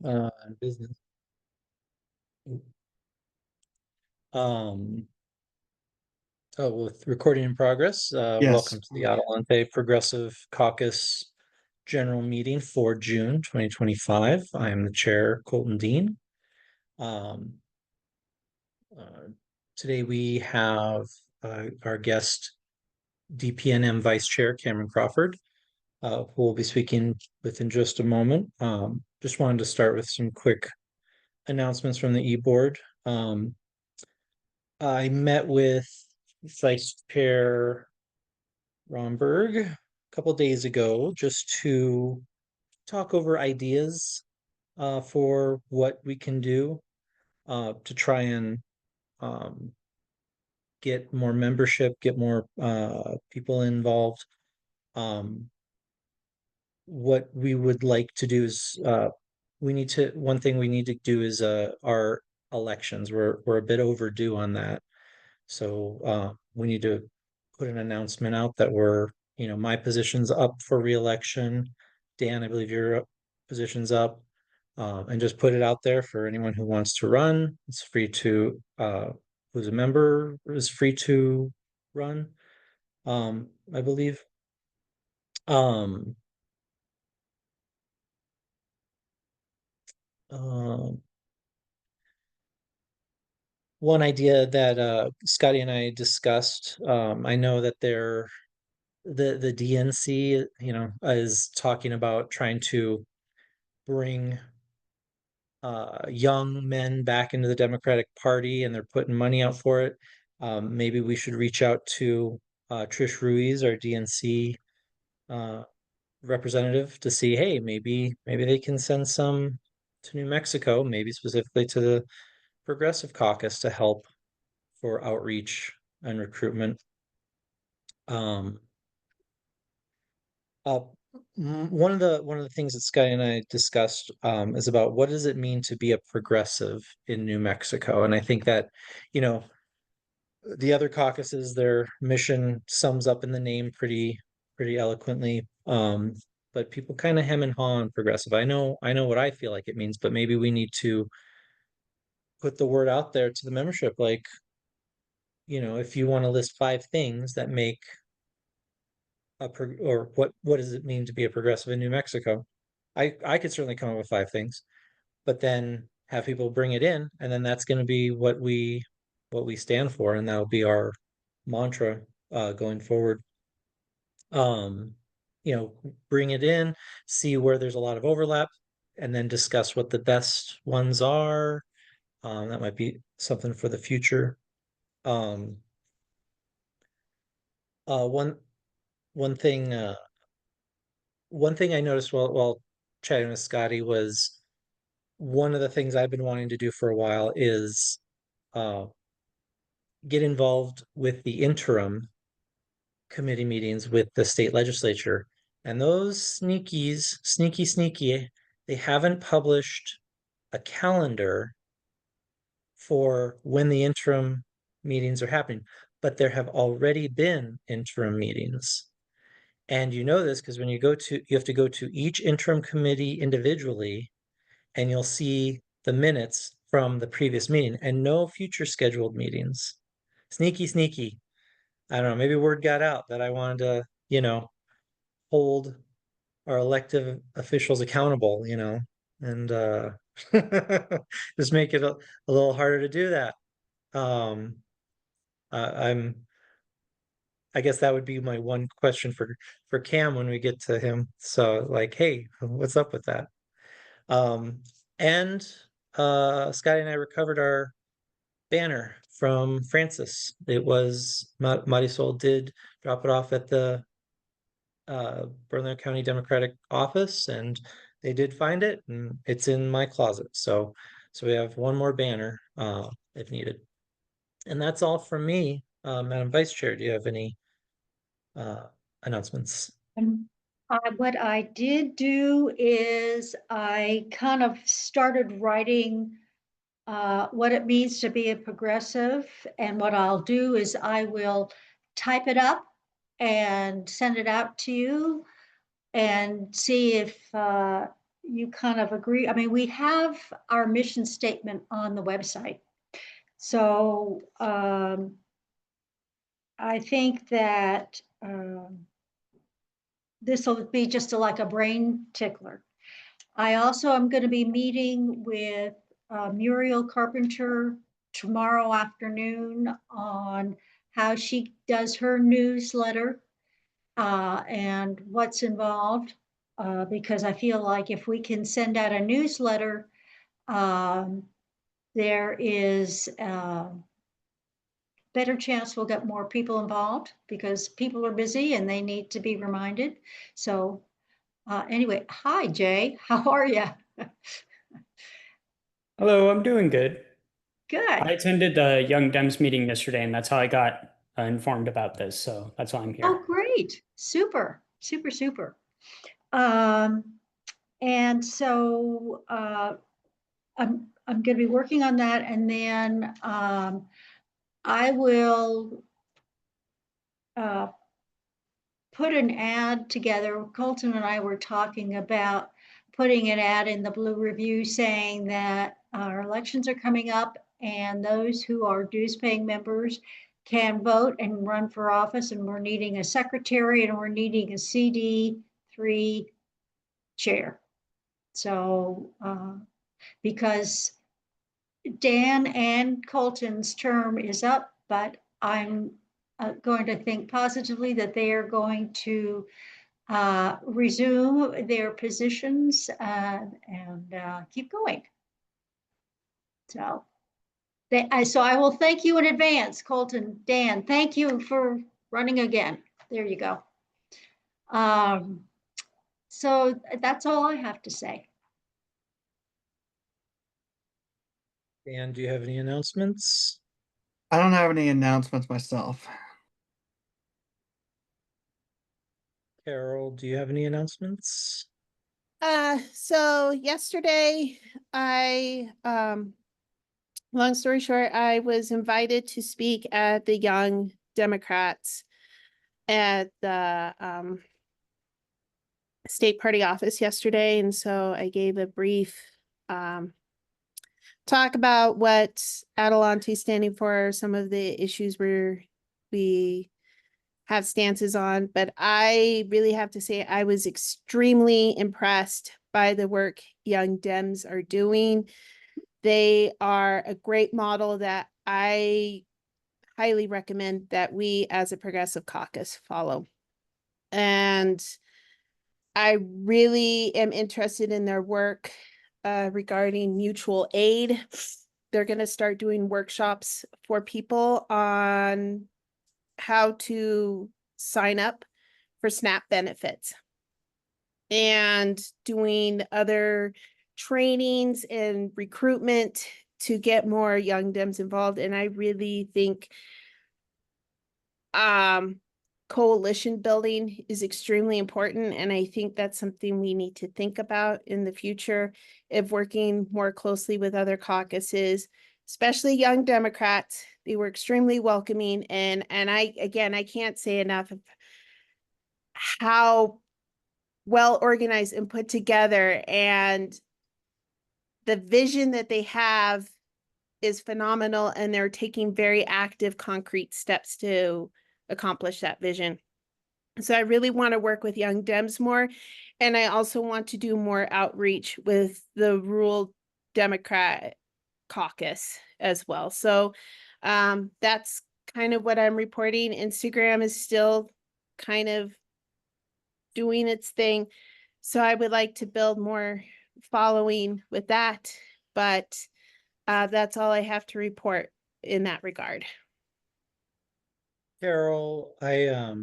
uh, business. Um, with recording in progress, Yes. welcome to the Adelante Progressive Caucus General Meeting for June 2025. I am the chair, Colton Dean. Um, uh, Today we have our guest, DPNM Vice Chair Cameron Crawford, who will be speaking within just a moment. Just wanted to start with some quick announcements from the e-board. I met with Vice Chair Romberg a couple days ago just to talk over ideas for what we can do to try and um, get more membership, get more people involved. Um, what we would like to do is one thing we need to do is our elections. We're a bit overdue on that. So we need to put an announcement out that my position's up for reelection. Dan, I believe your position's up. And just put it out there for anyone who wants to run. It's free to, who's a member is free to run, I believe. Um, um, One idea that Scotty and I discussed, I know that the DNC, is talking about trying to bring young men back into the Democratic Party, and they're putting money out for it. Maybe we should reach out to Trish Ruiz, our DNC uh, representative, to see, hey, maybe they can send some to New Mexico, maybe specifically to the Progressive Caucus to help for outreach and recruitment. Um, Uh, one of the things that Sky and I discussed is about what does it mean to be a progressive in New Mexico, and I think that you know the other caucuses, their mission sums up in the name pretty eloquently. But people kind of hem and haw on progressive. I know what I feel like it means, but maybe we need to put the word out there to the membership, like if you want to list 5 things that make or what does it mean to be a progressive in New Mexico? I could certainly come up with 5 things, but then have people bring it in, and then that's going to be what we stand for, and that'll be our mantra going forward. Um, bring it in, see where there's a lot of overlap, and then discuss what the best ones are. That might be something for the future. Um, uh, one one thing one thing I noticed while chatting with Scotty was one of the things I've been wanting to do for a while is uh, get involved with the interim committee meetings with the state legislature. And those sneaky, they haven't published a calendar for when the interim meetings are happening, but there have already been interim meetings. And you know this because you have to go to each interim committee individually, and you'll see the minutes from the previous meeting and no future scheduled meetings. Sneaky. I don't know, maybe word got out that I wanted to, hold our elected officials accountable, and just make it a little harder to do that. Um, I'm I guess that would be my one question for Cam when we get to him. So like, hey, what's up with that? Um, and Scotty and I recovered our banner from Francis. It was Marisol did drop it off at the Bernalillo County Democratic office, and they did find it, and it's in my closet. So we have one more banner if needed. And that's all from me. Madam Vice Chair, do you have any uh, announcements? Um, what I did do is I kind of started writing what it means to be a progressive. And what I'll do is I will type it up and send it out to you and see if you kind of agree. I mean, we have our mission statement on the website. So I think that this will be just like a brain tickler. I also am going to be meeting with Muriel Carpenter tomorrow afternoon on how she does her newsletter and what's involved. Because I feel like if we can send out a newsletter, um, there is a better chance we'll get more people involved because people are busy and they need to be reminded. So anyway, hi Jay, how are you? Hello, I'm doing good. I Good. attended the Young Dems meeting yesterday, and that's how I got informed about this. So that's why I'm Oh, here. great. Super, super, super. Um, and so I'm going to be working on that, and then I will uh, put an ad together. Colton and I were talking about putting an ad in the Blue Review saying that our elections are coming up and those who are dues paying members can vote and run for office. And we're needing a secretary and we're needing a CD3 chair. So, because Dan and Colton's term is up, but I'm going to think positively that they are going to resume their positions and keep going. So, so I will thank you in advance, Colton, Dan. Thank you for running again. There you go. So that's all I have to say. And do you have any announcements? I don't have any announcements myself. Carol, do you have any announcements? So yesterday long story short, I was invited to speak at the Young Democrats at the state party office yesterday. And so I gave a brief talk about what Adelante's standing for, some of the issues we have stances on, but I really have to say I was extremely impressed by the work Young Dems are doing. They are a great model that I highly recommend that we as a progressive caucus follow. And I really am interested in their work regarding mutual aid. They're going to start doing workshops for people on how to sign up for SNAP benefits and doing other trainings and recruitment to get more young Dems involved. And I really think coalition building is extremely important. And I think that's something we need to think about in the future of working more closely with other caucuses, especially Young Democrats. They were extremely welcoming. And I can't say enough of how well organized and put together, and the vision that they have is phenomenal, and they're taking very active, concrete steps to accomplish that vision. So I really want to work with Young Dems more, and I also want to do more outreach with the rural Democrat caucus as well. So that's kind of what I'm reporting. Instagram is still kind of doing its thing. So I would like to build more following with that, but that's all I have to report in that regard. Carol, I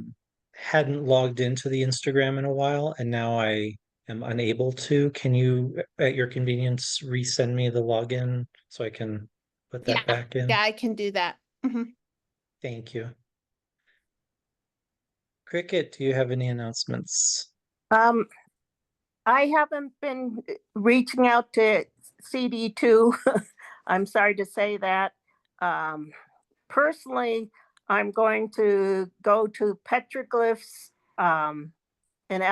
hadn't logged into the Instagram in a while and now I am unable to. Can you, at your convenience, resend me the login so I can put that back in? Yeah, I can do that. Thank you. Cricket, do you have any announcements? I haven't been reaching out to CD2. I'm sorry to say that. Personally, I'm going to go to Petroglyph's in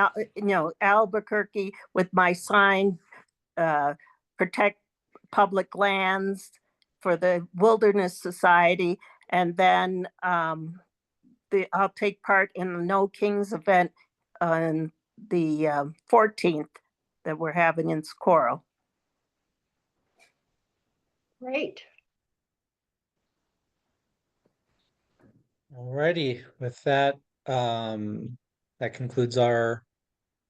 Albuquerque with my sign, protect public lands for the Wilderness Society. And then I'll take part in the No Kings event on the 14th that we're having in Socorro. Great. Alrighty, with that, that concludes our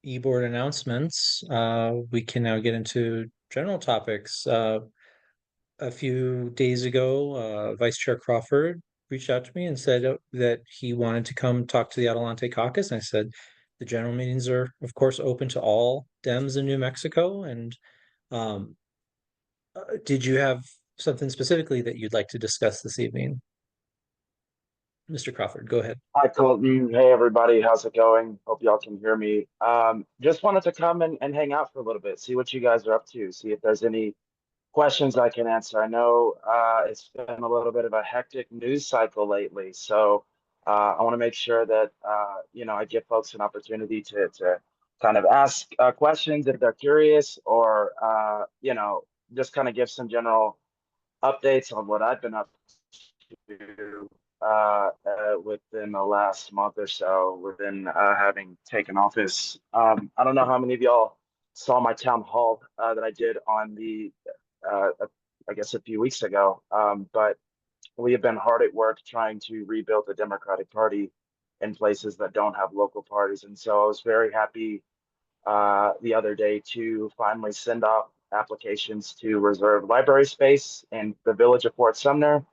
e-board announcements. We can now get into general topics. A few days ago, Vice Chair Crawford reached out to me and said that he wanted to come talk to the Adelante caucus. And I said, the general meetings are, of course, open to all Dems in New Mexico. And did you have something specifically that you'd like to discuss this evening? Mr. Crawford, go ahead. Hi, Colton. Hey, everybody. How's it going? Hope y'all can hear me. Just wanted to come and hang out for a little bit, see what you guys are up to, see if there's any questions I can answer. I know it's been a little bit of a hectic news cycle lately, so I want to make sure that I give folks an opportunity to kind of ask questions if they're curious, or just kind of give some general updates on what I've been up to within the last month or so, within having taken office. I don't know how many of y'all saw my town hall that I did on I guess a few weeks ago, but we have been hard at work trying to rebuild the Democratic Party in places that don't have local parties. And so I was very happy the other day to finally send off applications to reserve library space in the village of Fort Sumner.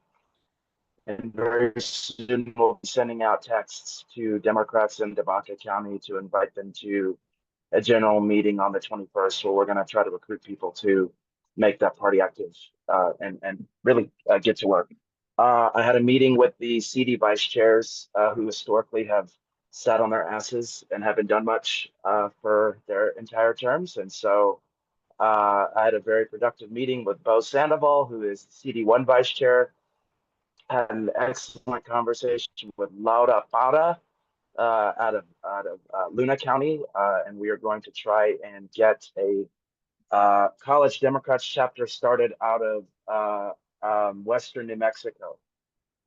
And very soon we'll be sending out texts to Democrats in Debaca County to invite them to a general meeting on the 21st, where we're going to try to recruit people to make that party active and really get to work. I had a meeting with the CD vice chairs who historically have sat on their asses and haven't done much for their entire terms. And so I had a very productive meeting with Bo Sandoval, who is CD1 vice chair. Had an excellent conversation with Laura Parra out of Luna County, and we are going to try and get a College Democrats chapter started out of Western New Mexico.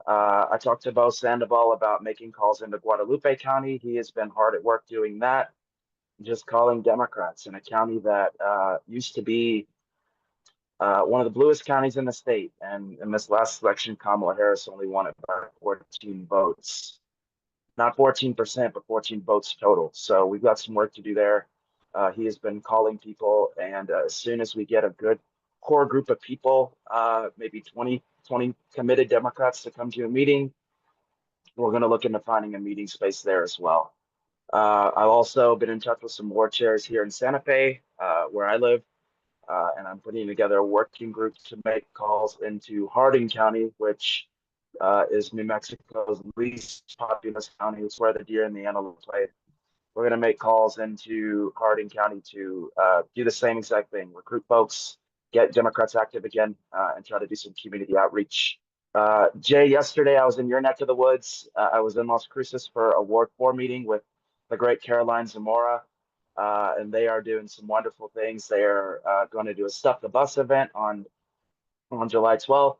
I talked to Bo Sandoval about making calls into Guadalupe County. He has been hard at work doing that, just calling Democrats in a county that used to be one of the bluest counties in the state. And in this last election, Kamala Harris only won it by 14 votes. Not 14%, but 14 votes total. So we've got some work to do there. He has been calling people, and as soon as we get a good core group of people, maybe 20 committed Democrats to come to a meeting, we're going to look into finding a meeting space there as well. I've also been in touch with some ward chairs here in Santa Fe, where I live. And I'm putting together a working group to make calls into Hardin County, which is New Mexico's least populous county. It's where the deer and the antelope play. We're going to make calls into Hardin County to do the same exact thing, recruit folks, get Democrats active again, and try to do some community outreach. Jay, yesterday I was in your neck of the woods. I was in Las Cruces for a Ward 4 meeting with the great Caroline Zamora. And they are doing some wonderful things. They are going to do a Stuff the Bus event on July 12th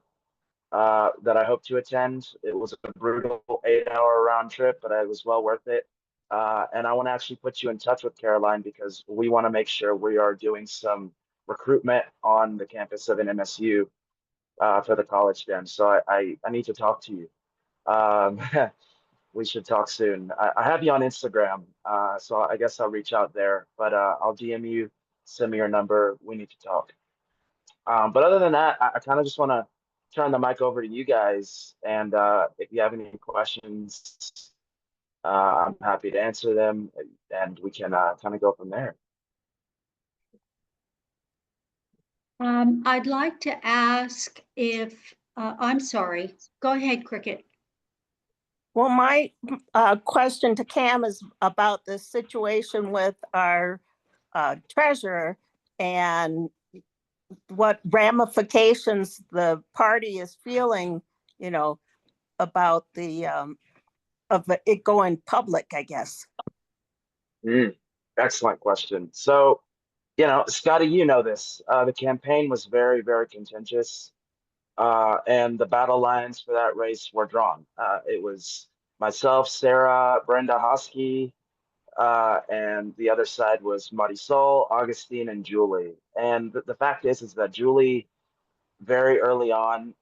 that I hope to attend. It was a brutal 8-hour round trip, but it was well worth it. And I want to actually put you in touch with Caroline, because we want to make sure we are doing some recruitment on the campus of an MSU for the college Dem. So I need to talk to you. We should talk soon. I have you on Instagram, so I guess I'll reach out there, but I'll DM you, send me your number. We need to talk. But other than that, I kind of just want to turn the mic over to you guys. And if you have any questions, I'm happy to answer them, and we can kind of go from there. I'd like to ask if, I'm sorry, go ahead, Cricket. Well, my question to Cam is about the situation with our treasurer and what ramifications the party is feeling, about the of it going public, I guess. Excellent question. So, Scotty, you know this. The campaign was very, very contentious, and the battle lines for that race were drawn. It was myself, Sarah, Brenda Hosky, and the other side was Marisol, Augustine, and Julie. And the fact is that Julie, very early on,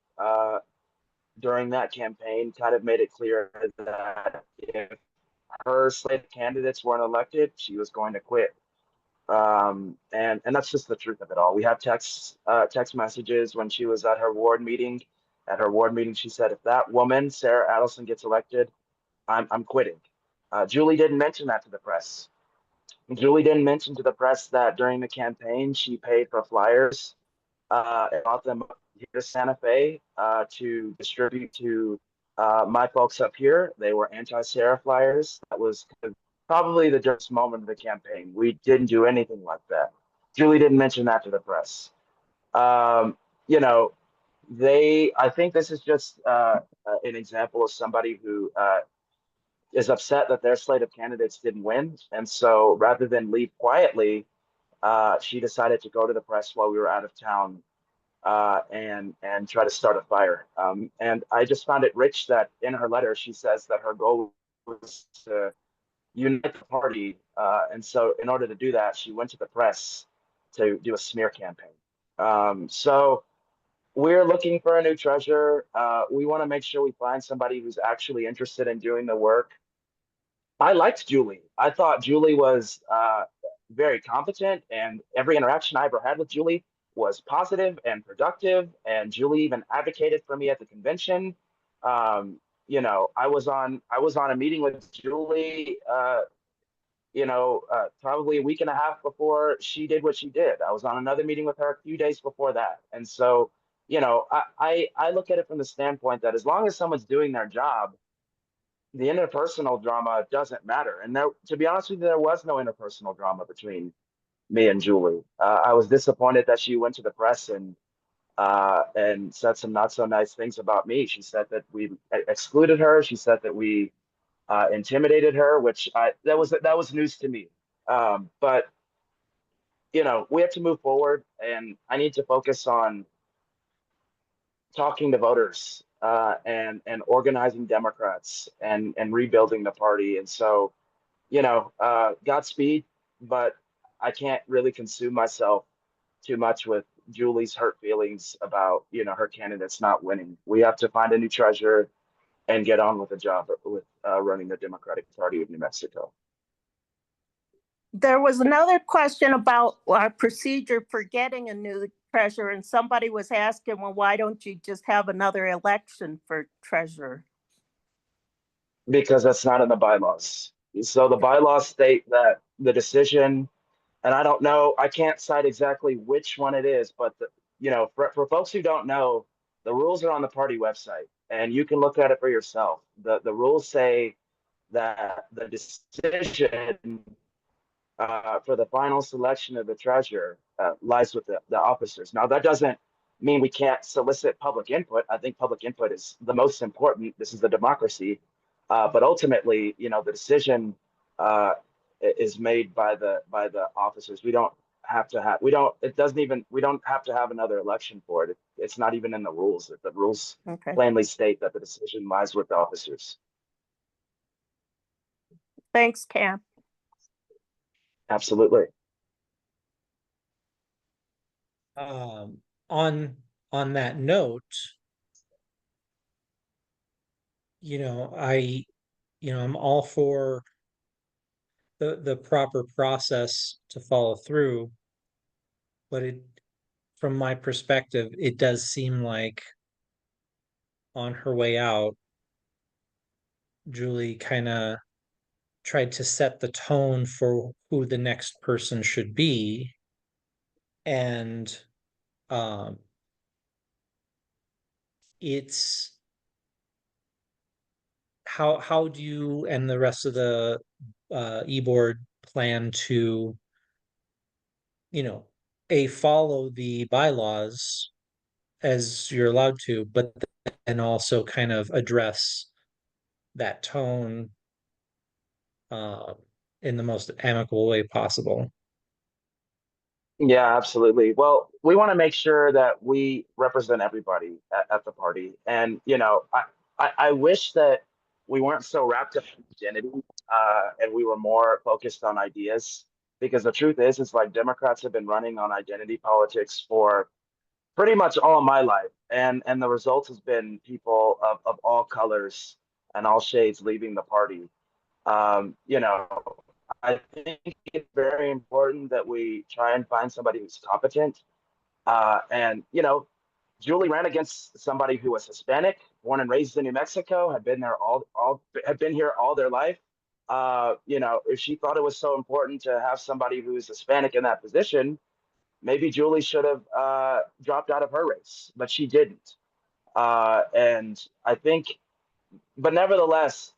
during that campaign, kind of made it clear that if her slate of candidates weren't elected, she was going to quit. And that's just the truth of it all. We have text messages when she was at her ward meeting. At her ward meeting, she said, "If that woman, Sarah Adelson, gets elected, I'm quitting." Julie didn't mention that to the press. Julie didn't mention to the press that during the campaign she paid for flyers and brought them up here to Santa Fe to distribute to my folks up here. They were anti-Sarah flyers. That was probably the dirtiest moment of the campaign. We didn't do anything like that. Julie didn't mention that to the press. You know, I think this is just an example of somebody who is upset that their slate of candidates didn't win. And so rather than leave quietly, she decided to go to the press while we were out of town and try to start a fire. And I just found it rich that in her letter she says that her goal was to unite the party. And so in order to do that, she went to the press to do a smear campaign. So we're looking for a new treasurer. We want to make sure we find somebody who's actually interested in doing the work. I liked Julie. I thought Julie was very competent, and every interaction I ever had with Julie was positive and productive. And Julie even advocated for me at the convention. I was on a meeting with Julie. Probably a week and a half before she did what she did. I was on another meeting with her a few days before that. And so, I look at it from the standpoint that as long as someone's doing their job, the interpersonal drama doesn't matter. And to be honest with you, there was no interpersonal drama between me and Julie. I was disappointed that she went to the press and said some not so nice things about me. She said that we excluded her. She said that we intimidated her, which that was news to me. But we have to move forward, and I need to focus on talking to voters and organizing Democrats and rebuilding the party. And so, Godspeed, but I can't really consume myself too much with Julie's hurt feelings about her candidates not winning. We have to find a new treasurer and get on with the job with running the Democratic Party of New Mexico. There was another question about our procedure for getting a new treasurer, and somebody was asking, well, why don't you just have another election for treasurer? Because that's not in the bylaws. So the bylaws state that the decision, and I don't know, I can't cite exactly which one it is, but for folks who don't know, the rules are on the party website, and you can look at it for yourself. The rules say that the decision for the final selection of the treasurer lies with the officers. Now, that doesn't mean we can't solicit public input. I think public input is the most important. This is the democracy. But ultimately, the decision is made by the officers. We don't have to have, we don't have to have another election for it. It's not even in the rules. The rules plainly state that the decision lies with the officers. Thanks, Cam. Absolutely. On that note, I'm all for the proper process to follow through, but from my perspective, it does seem like on her way out, Julie kind of tried to set the tone for who the next person should be. And it's how do you and the rest of the e-board plan to follow the bylaws as you're allowed to, but then also kind of address that tone in the most amicable way possible. Yeah, absolutely. Well, we want to make sure that we represent everybody at the party. And, I wish that we weren't so wrapped up in identity, and we were more focused on ideas. Because the truth is, it's like Democrats have been running on identity politics for pretty much all my life. And the result has been people of all colors and all shades leaving the party. You know, I think it's very important that we try and find somebody who's competent. And Julie ran against somebody who was Hispanic, born and raised in New Mexico, had been there had been here all their life. If she thought it was so important to have somebody who's Hispanic in that position, maybe Julie should have dropped out of her race, but she didn't. And I think, but nevertheless,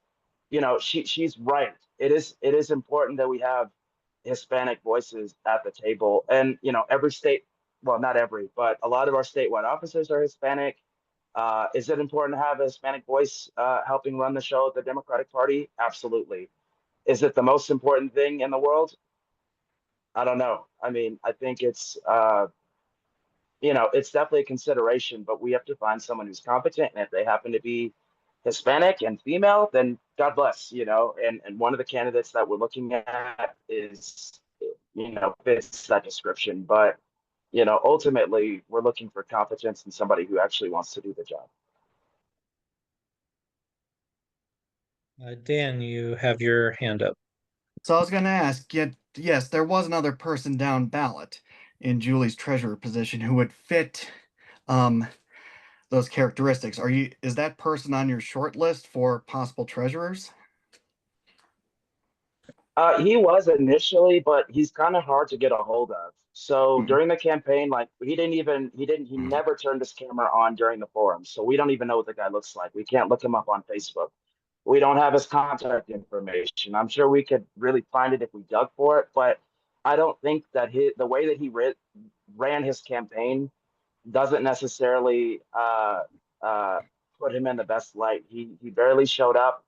she's right. It is important that we have Hispanic voices at the table, and every state, well, not every, but a lot of our statewide officers are Hispanic. Is it important to have a Hispanic voice helping run the show at the Democratic Party? Absolutely. Is it the most important thing in the world? I don't know. I mean, I think it's definitely a consideration, but we have to find someone who's competent. And if they happen to be Hispanic and female, then God bless, and one of the candidates that we're looking at is, fits that description. But, ultimately we're looking for competence and somebody who actually wants to do the job. Dan, you have your hand up. So I was going to ask, yes, there was another person down ballot in Julie's treasurer position who would fit those characteristics. Is that person on your short list for possible treasurers? He was initially, but he's kind of hard to get a hold of. So Hmm. during the campaign, like he never turned his camera on during the forum. So we don't even know what the guy looks like. We can't look him up on Facebook. We don't have his contact information. I'm sure we could really find it if we dug for it, but I don't think that the way that he ran his campaign doesn't necessarily put him in the best light. He barely showed up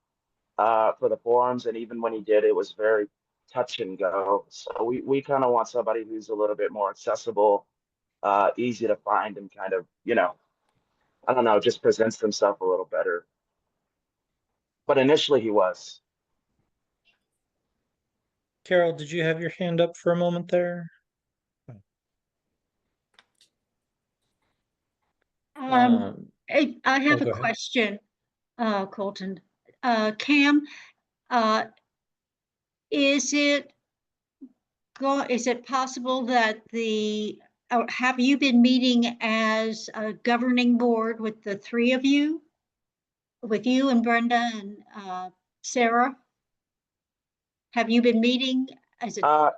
for the forums, and even when he did, it was very touch and go. So we kind of want somebody who's a little bit more accessible, easy to find, and kind of I don't know, just presents himself a little better. But initially he was. Carol, did you have your hand up for a moment there? I have go a ahead. question, Colton. Cam, is it possible that have you been meeting as a governing board with the three of you? With you and Brenda and Sarah? Have you been meeting as a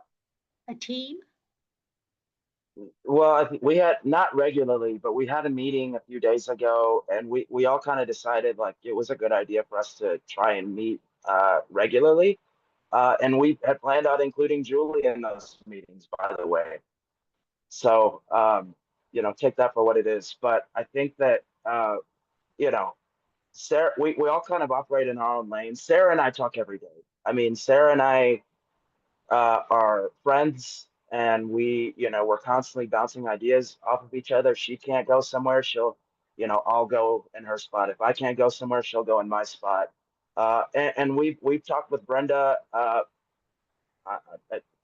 team? Well, I think we had, not regularly, but we had a meeting a few days ago, and we all kind of decided like it was a good idea for us to try and meet regularly. And we had planned on including Julie in those meetings, by the way. So, take that for what it is. But I think that, Sarah, we all kind of operate in our own lanes. Sarah and I talk every day. I mean, Sarah and I are friends, and we're constantly bouncing ideas off of each other. She can't go somewhere, I'll go in her spot. If I can't go somewhere, she'll go in my spot. And we've talked with Brenda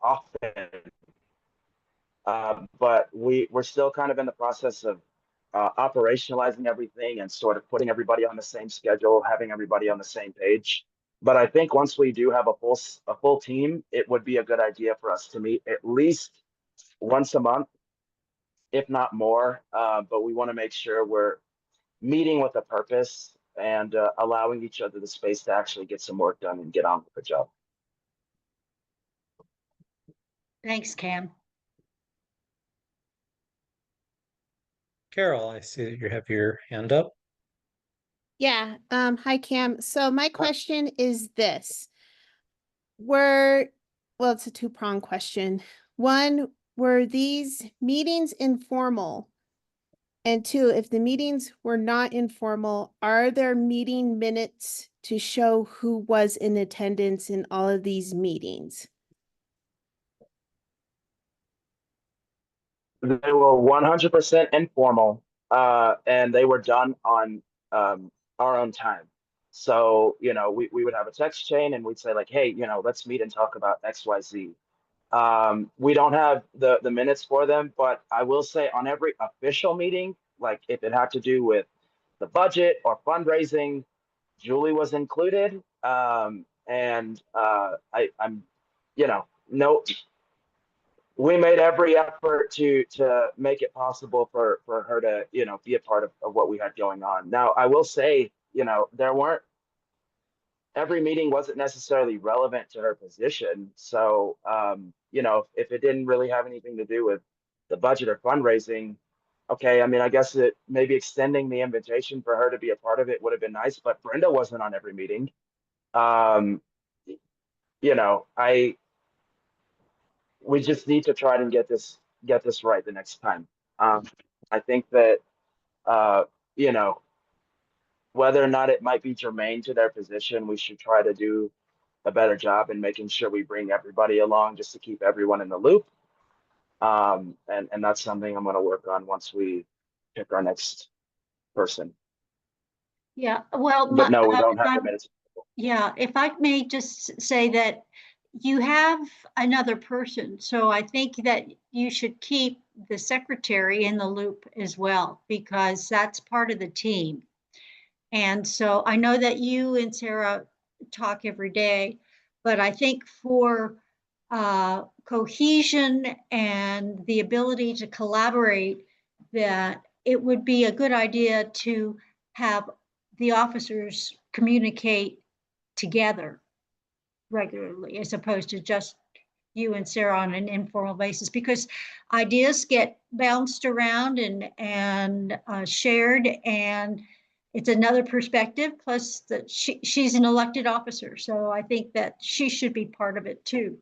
often, but we're still kind of in the process of operationalizing everything and sort of putting everybody on the same schedule, having everybody on the same page. But I think once we do have a full team, it would be a good idea for us to meet at least once a month, if not more. But we want to make sure we're meeting with a purpose and allowing each other the space to actually get some work done and get on with the job. Thanks, Cam. Carol, I see that you have your hand up. Yeah, hi Cam. So my question is this. Well, it's a two-pronged question. One, were these meetings informal? And two, if the meetings were not informal, are there meeting minutes to show who was in attendance in all of these meetings? They were 100% informal, and they were done on our own time. So, we would have a text chain and we'd say like, hey, let's meet and talk about XYZ. We don't have the minutes for them, but I will say on every official meeting, like if it had to do with the budget or fundraising, Julie was included. I'm, no, we made every effort to make it possible for her to, be a part of what we had going on. Now, I will say, every meeting wasn't necessarily relevant to her position. So, if it didn't really have anything to do with the budget or fundraising, okay, I mean, I guess it maybe extending the invitation for her to be a part of it would have been nice, but Brenda wasn't on every meeting. We just need to try and get this right the next time. I think that, uh, you know, whether or not it might be germane to their position, we should try to do a better job in making sure we bring everybody along just to keep everyone in the loop. And that's something I'm going to work on once we pick our next person. Yeah, well, But no, we don't have the minutes. yeah, if I may just say that you have another person, so I think that you should keep the secretary in the loop as well, because that's part of the team. And so I know that you and Sarah talk every day, but I think for cohesion and the ability to collaborate, that it would be a good idea to have the officers communicate together regularly, as opposed to just you and Sarah on an informal basis, because ideas get bounced around and shared, and it's another perspective. Plus, that she's an elected officer, so I think that she should be part of it too.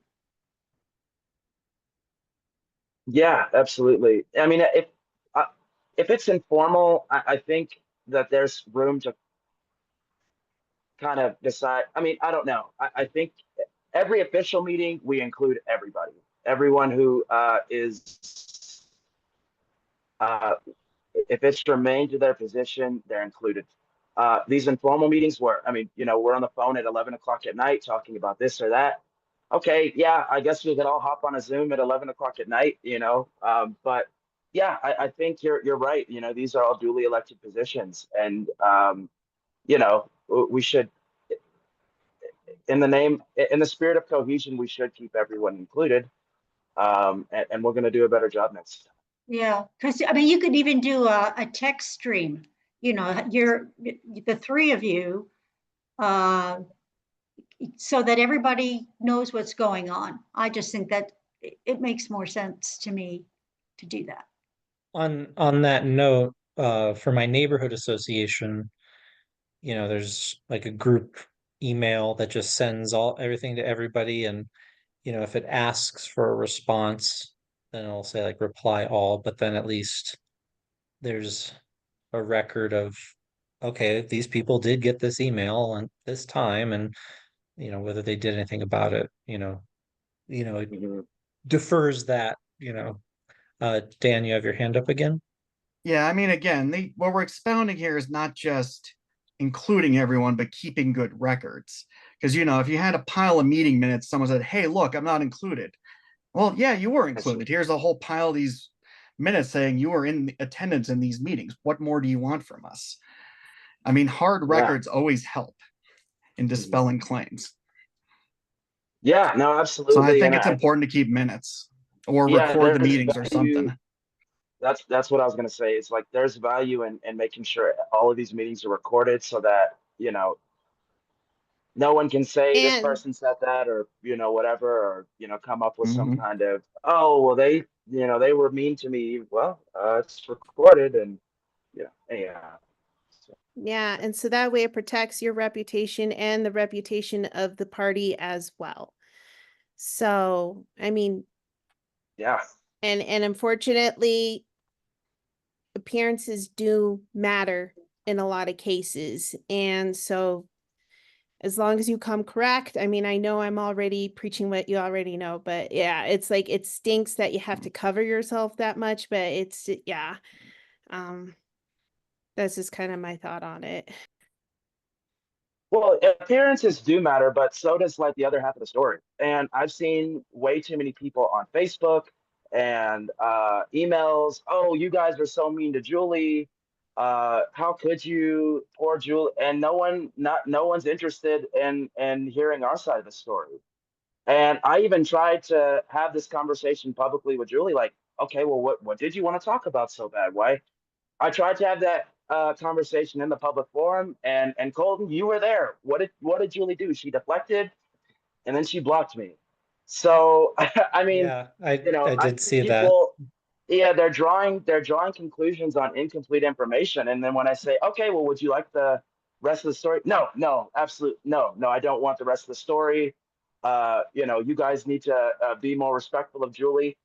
Yeah, absolutely. I mean, if it's informal, I think that there's room to kind of decide. I mean, I don't know. I think every official meeting, we include everybody, everyone who is, if it's germane to their position, they're included. These informal meetings where, I mean, we're on the phone at 11 o'clock at night talking about this or that. Okay, yeah, I guess we could all hop on a Zoom at 11 o'clock at night, but yeah, I think you're right. These are all duly elected positions, and we should, in the spirit of cohesion, we should keep everyone included, and we're going to do a better job next time. Yeah, because I mean, you could even do a text stream. You're the three of you, so that everybody knows what's going on. I just think that it makes more sense to me to do that. On that note, for my neighborhood association, there's like a group email that just sends everything to everybody, and if it asks for a response, then it'll say like reply all, but then at least there's a record of, okay, these people did get this email at this time, and whether they did anything about it, it Mhm. defers that. Dan, you have your hand up again. Yeah, I mean, again, what we're expounding here is not just including everyone, but keeping good records. Because, if you had a pile of meeting minutes, someone said, hey, look, I'm not included. Well, yeah, you were included. Here's a whole pile of these minutes saying you were in attendance in these meetings. What more do you want from us? I mean, hard records always help in dispelling claims. Yeah, no, absolutely. So I think it's important to keep minutes or record the meetings or something. That's what I was going to say. It's like there's value in making sure all of these meetings are recorded so that, no one can say this person said that, or, whatever, or, come up with some kind of, oh, well, they were mean to me. Well, it's recorded, and, anyhow. Yeah, and so that way it protects your reputation and the reputation of the party as well. So, I mean, yeah. And unfortunately, appearances do matter in a lot of cases. And so as long as you come correct. I mean, I know I'm already preaching what you already know, but yeah, it's like it stinks that you have to cover yourself that much, but it's yeah. That's just kind of my thought on it. Well, appearances do matter, but so does like the other half of the story. And I've seen way too many people on Facebook and emails. Oh, you guys are so mean to Julie. How could you, poor Julie? And no one's interested in hearing our side of the story. And I even tried to have this conversation publicly with Julie, like, okay, well, what did you want to talk about so bad? Why? I tried to have that conversation in the public forum, and Colton, you were there. What did Julie do? She deflected, and then she blocked me. So I mean, Yeah, I I did think see that. people, yeah, they're drawing conclusions on incomplete information, and then when I say, okay, well, would you like the rest of the story? No, no, absolutely, no, I don't want the rest of the story. You guys need to be more respectful of Julie.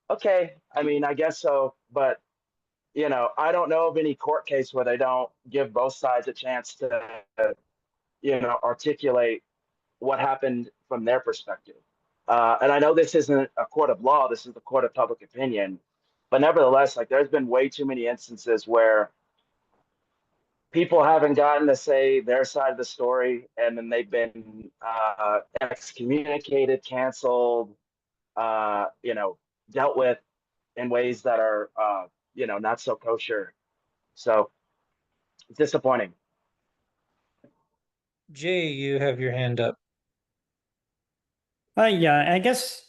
Okay, I mean, I guess so, but I don't know of any court case where they don't give both sides a chance to, articulate what happened from their perspective. And I know this isn't a court of law, this is the court of public opinion. But nevertheless, like there's been way too many instances where people haven't gotten to say their side of the story, and then they've been excommunicated, canceled, dealt with in ways that are, not so kosher. So it's disappointing. Jay, you have your hand up. Yeah, I guess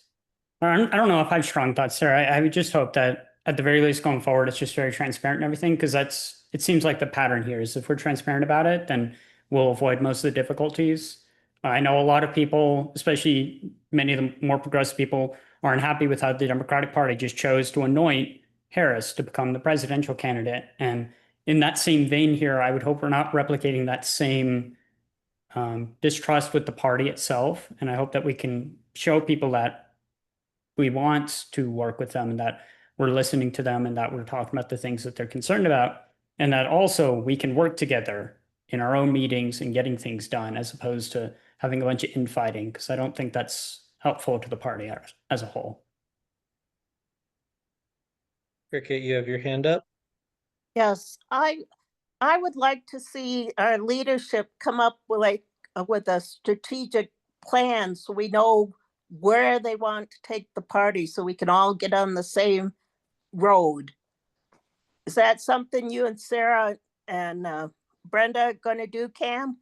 I don't know if I have strong thoughts there. I would just hope that at the very least going forward, it's just very transparent and everything, because it seems like the pattern here is if we're transparent about it, then we'll avoid most of the difficulties. I know a lot of people, especially many of the more progressive people, aren't happy with how the Democratic Party just chose to anoint Harris to become the presidential candidate. And in that same vein here, I would hope we're not replicating that same distrust with the party itself. And I hope that we can show people that we want to work with them and that we're listening to them and that we're talking about the things that they're concerned about. And that also we can work together in our own meetings and getting things done as opposed to having a bunch of infighting, because I don't think that's helpful to the party as a whole. Cricket, you have your hand up. Yes, I would like to see our leadership come up with a strategic plan so we know where they want to take the party so we can all get on the same road. Is that something you and Sarah and Brenda are going to do, Cam?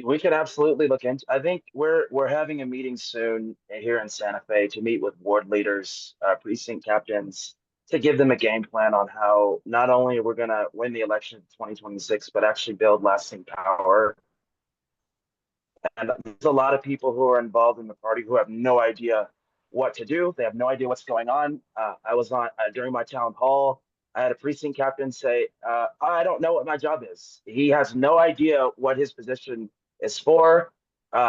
We could absolutely look into. I think we're having a meeting soon here in Santa Fe to meet with ward leaders, precinct captains, to give them a game plan on how not only we're going to win the election in 2026, but actually build lasting power. And there's a lot of people who are involved in the party who have no idea what to do. They have no idea what's going on. I was on during my town hall. I had a precinct captain say, I don't know what my job is. He has no idea what his position is for.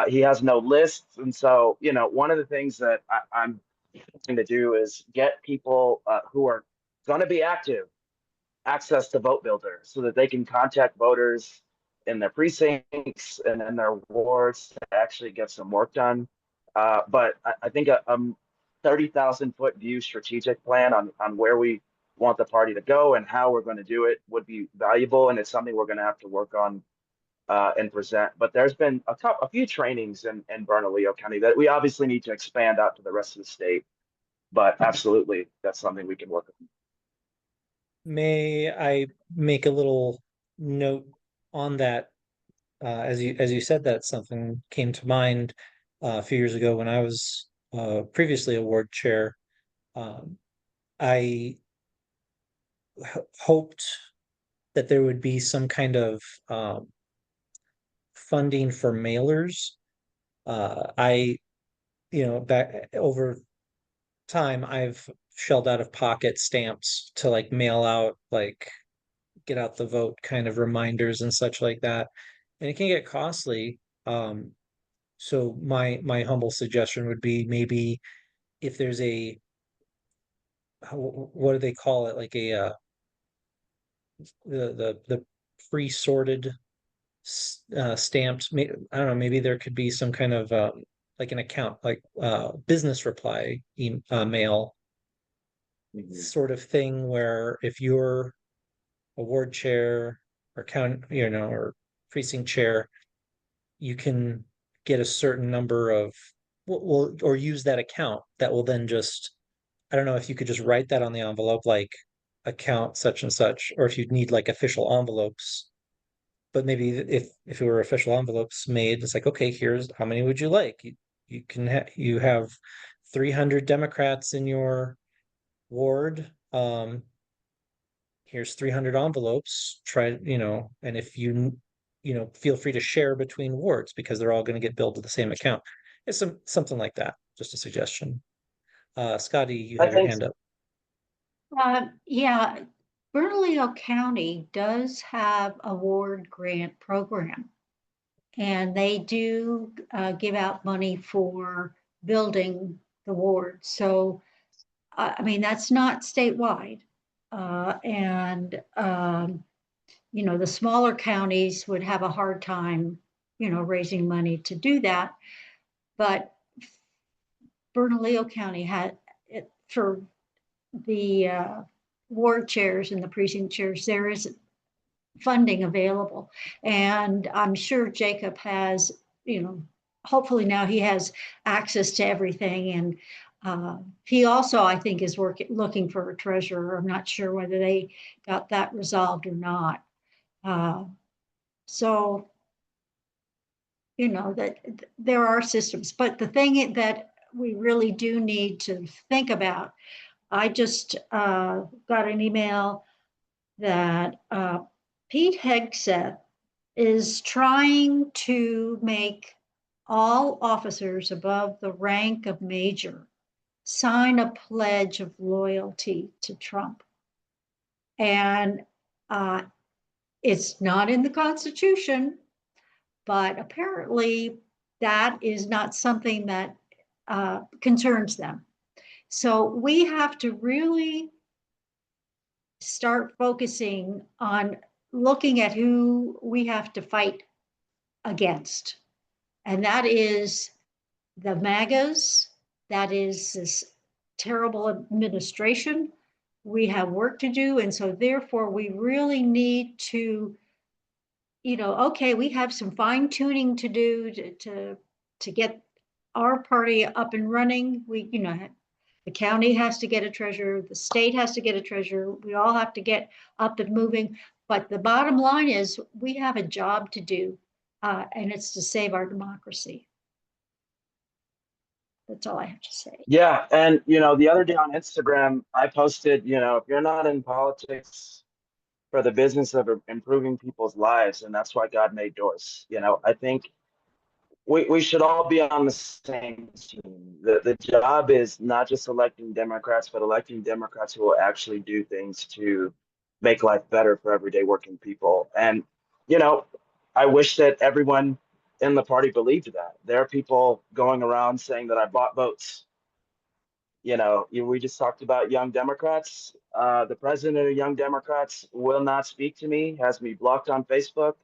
He has no lists. And so, one of the things that I'm going to do is get people who are going to be active access to Vote Builder so that they can contact voters in their precincts and in their wards to actually get some work done. But I think a 30,000-foot view strategic plan on where we want the party to go and how we're going to do it would be valuable, and it's something we're going to have to work on and present. But there's been a few trainings in Bernalillo County that we obviously need to expand out to the rest of the state. But absolutely, that's something we can work on. May I make a little note on that? As you said that, something came to mind a few years ago when I was previously a ward chair. I hoped that there would be some kind of funding for mailers. Back over time, I've shelled out of pocket stamps to like mail out, like get out the vote kind of reminders and such like that. And it can get costly. So my humble suggestion would be maybe if there's what do they call it? Like a the pre-sorted stamped. I don't know, maybe there could be some kind of like an account, like business reply mail sort of thing, where if you're a ward chair or or precinct chair, you can get a certain number of or use that account that will then just, I don't know if you could just write that on the envelope, like account such and such, or if you'd need like official envelopes. But maybe if it were official envelopes made, it's like, okay, here's how many would you like? You have 300 Democrats in your ward. Here's 300 envelopes. Try, and if feel free to share between wards because they're all going to get billed to the same account. It's something like that. Just a suggestion. Scotty, you I have your think hand up. Yeah, Bernalillo County does have a ward grant program. And they do give out money for building the ward. So, I mean, that's not statewide. The smaller counties would have a hard time, raising money to do that. But Bernalillo County had it for the ward chairs and the precinct chairs, there is funding available. And I'm sure Jacob has, hopefully now he has access to everything. And he also, I think, is looking for a treasurer. I'm not sure whether they got that resolved or not. So, that there are systems. But the thing that we really do need to think about, I just got an email that Pete Hegseth is trying to make all officers above the rank of major sign a pledge of loyalty to Trump. And it's not in the Constitution, but apparently that is not something that concerns them. So we have to really start focusing on looking at who we have to fight against. And that is the MAGAs, that is this terrible administration. We have work to do. And so therefore we really need to, okay, we have some fine tuning to do to get our party up and running. The county has to get a treasurer, the state has to get a treasurer, we all have to get up and moving. But the bottom line is we have a job to do, and it's to save our democracy. That's all I have to say. Yeah, and the other day on Instagram, I posted, if you're not in politics for the business of improving people's lives, and that's why God made doors. I think we should all be on the same team. The job is not just electing Democrats, but electing Democrats who will actually do things to make life better for everyday working people. And, I wish that everyone in the party believed that. There are people going around saying that I bought votes. We just talked about Young Democrats. The president of Young Democrats will not speak to me, has me blocked on Facebook.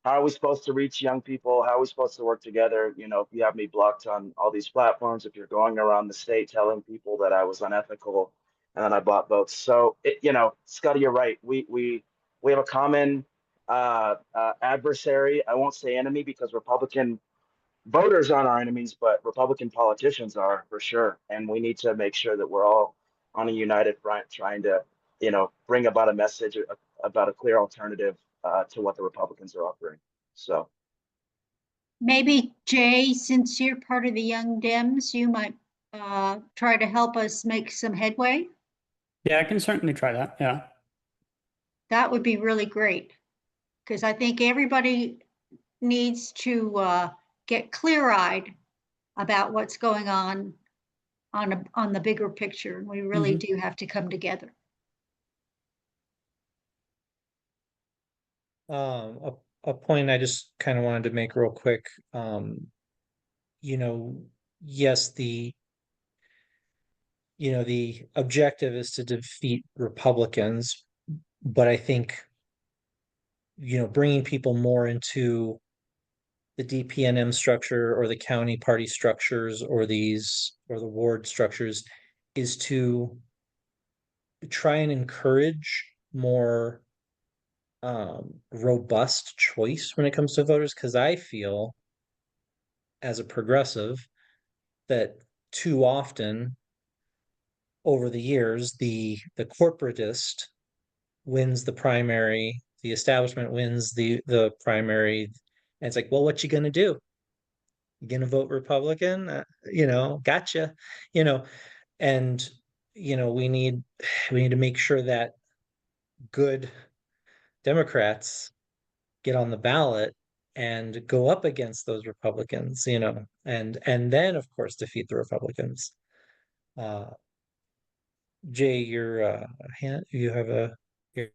How are we supposed to reach young people? How are we supposed to work together? If you have me blocked on all these platforms, if you're going around the state telling people that I was unethical and that I bought votes. So, Scotty, you're right. We have a common adversary. I won't say enemy because Republican voters aren't our enemies, but Republican politicians are for sure. And we need to make sure that we're all on a united front trying to, bring about a message about a clear alternative to what the Republicans are offering. So Maybe Jay, since you're part of the Young Dems, you might try to help us make some headway. Yeah, I can certainly try that. Yeah. That would be really great. Because I think everybody needs to get clear-eyed about what's going on the bigger picture. We really do have to come together. A point I just kind of wanted to make real quick. Yes, the objective is to defeat Republicans, but I think bringing people more into the DPNM structure or the county party structures or the ward structures is to try and encourage more robust choice when it comes to voters, because I feel as a progressive that too often over the years the corporatist wins the primary, the establishment wins the primary, and it's like, well, what you gonna do? You gonna vote Republican? Gotcha. You know, and we need to make sure that good Democrats get on the ballot and go up against those Republicans, and then of course defeat the Republicans. Uh, Jay, your hand, you have your,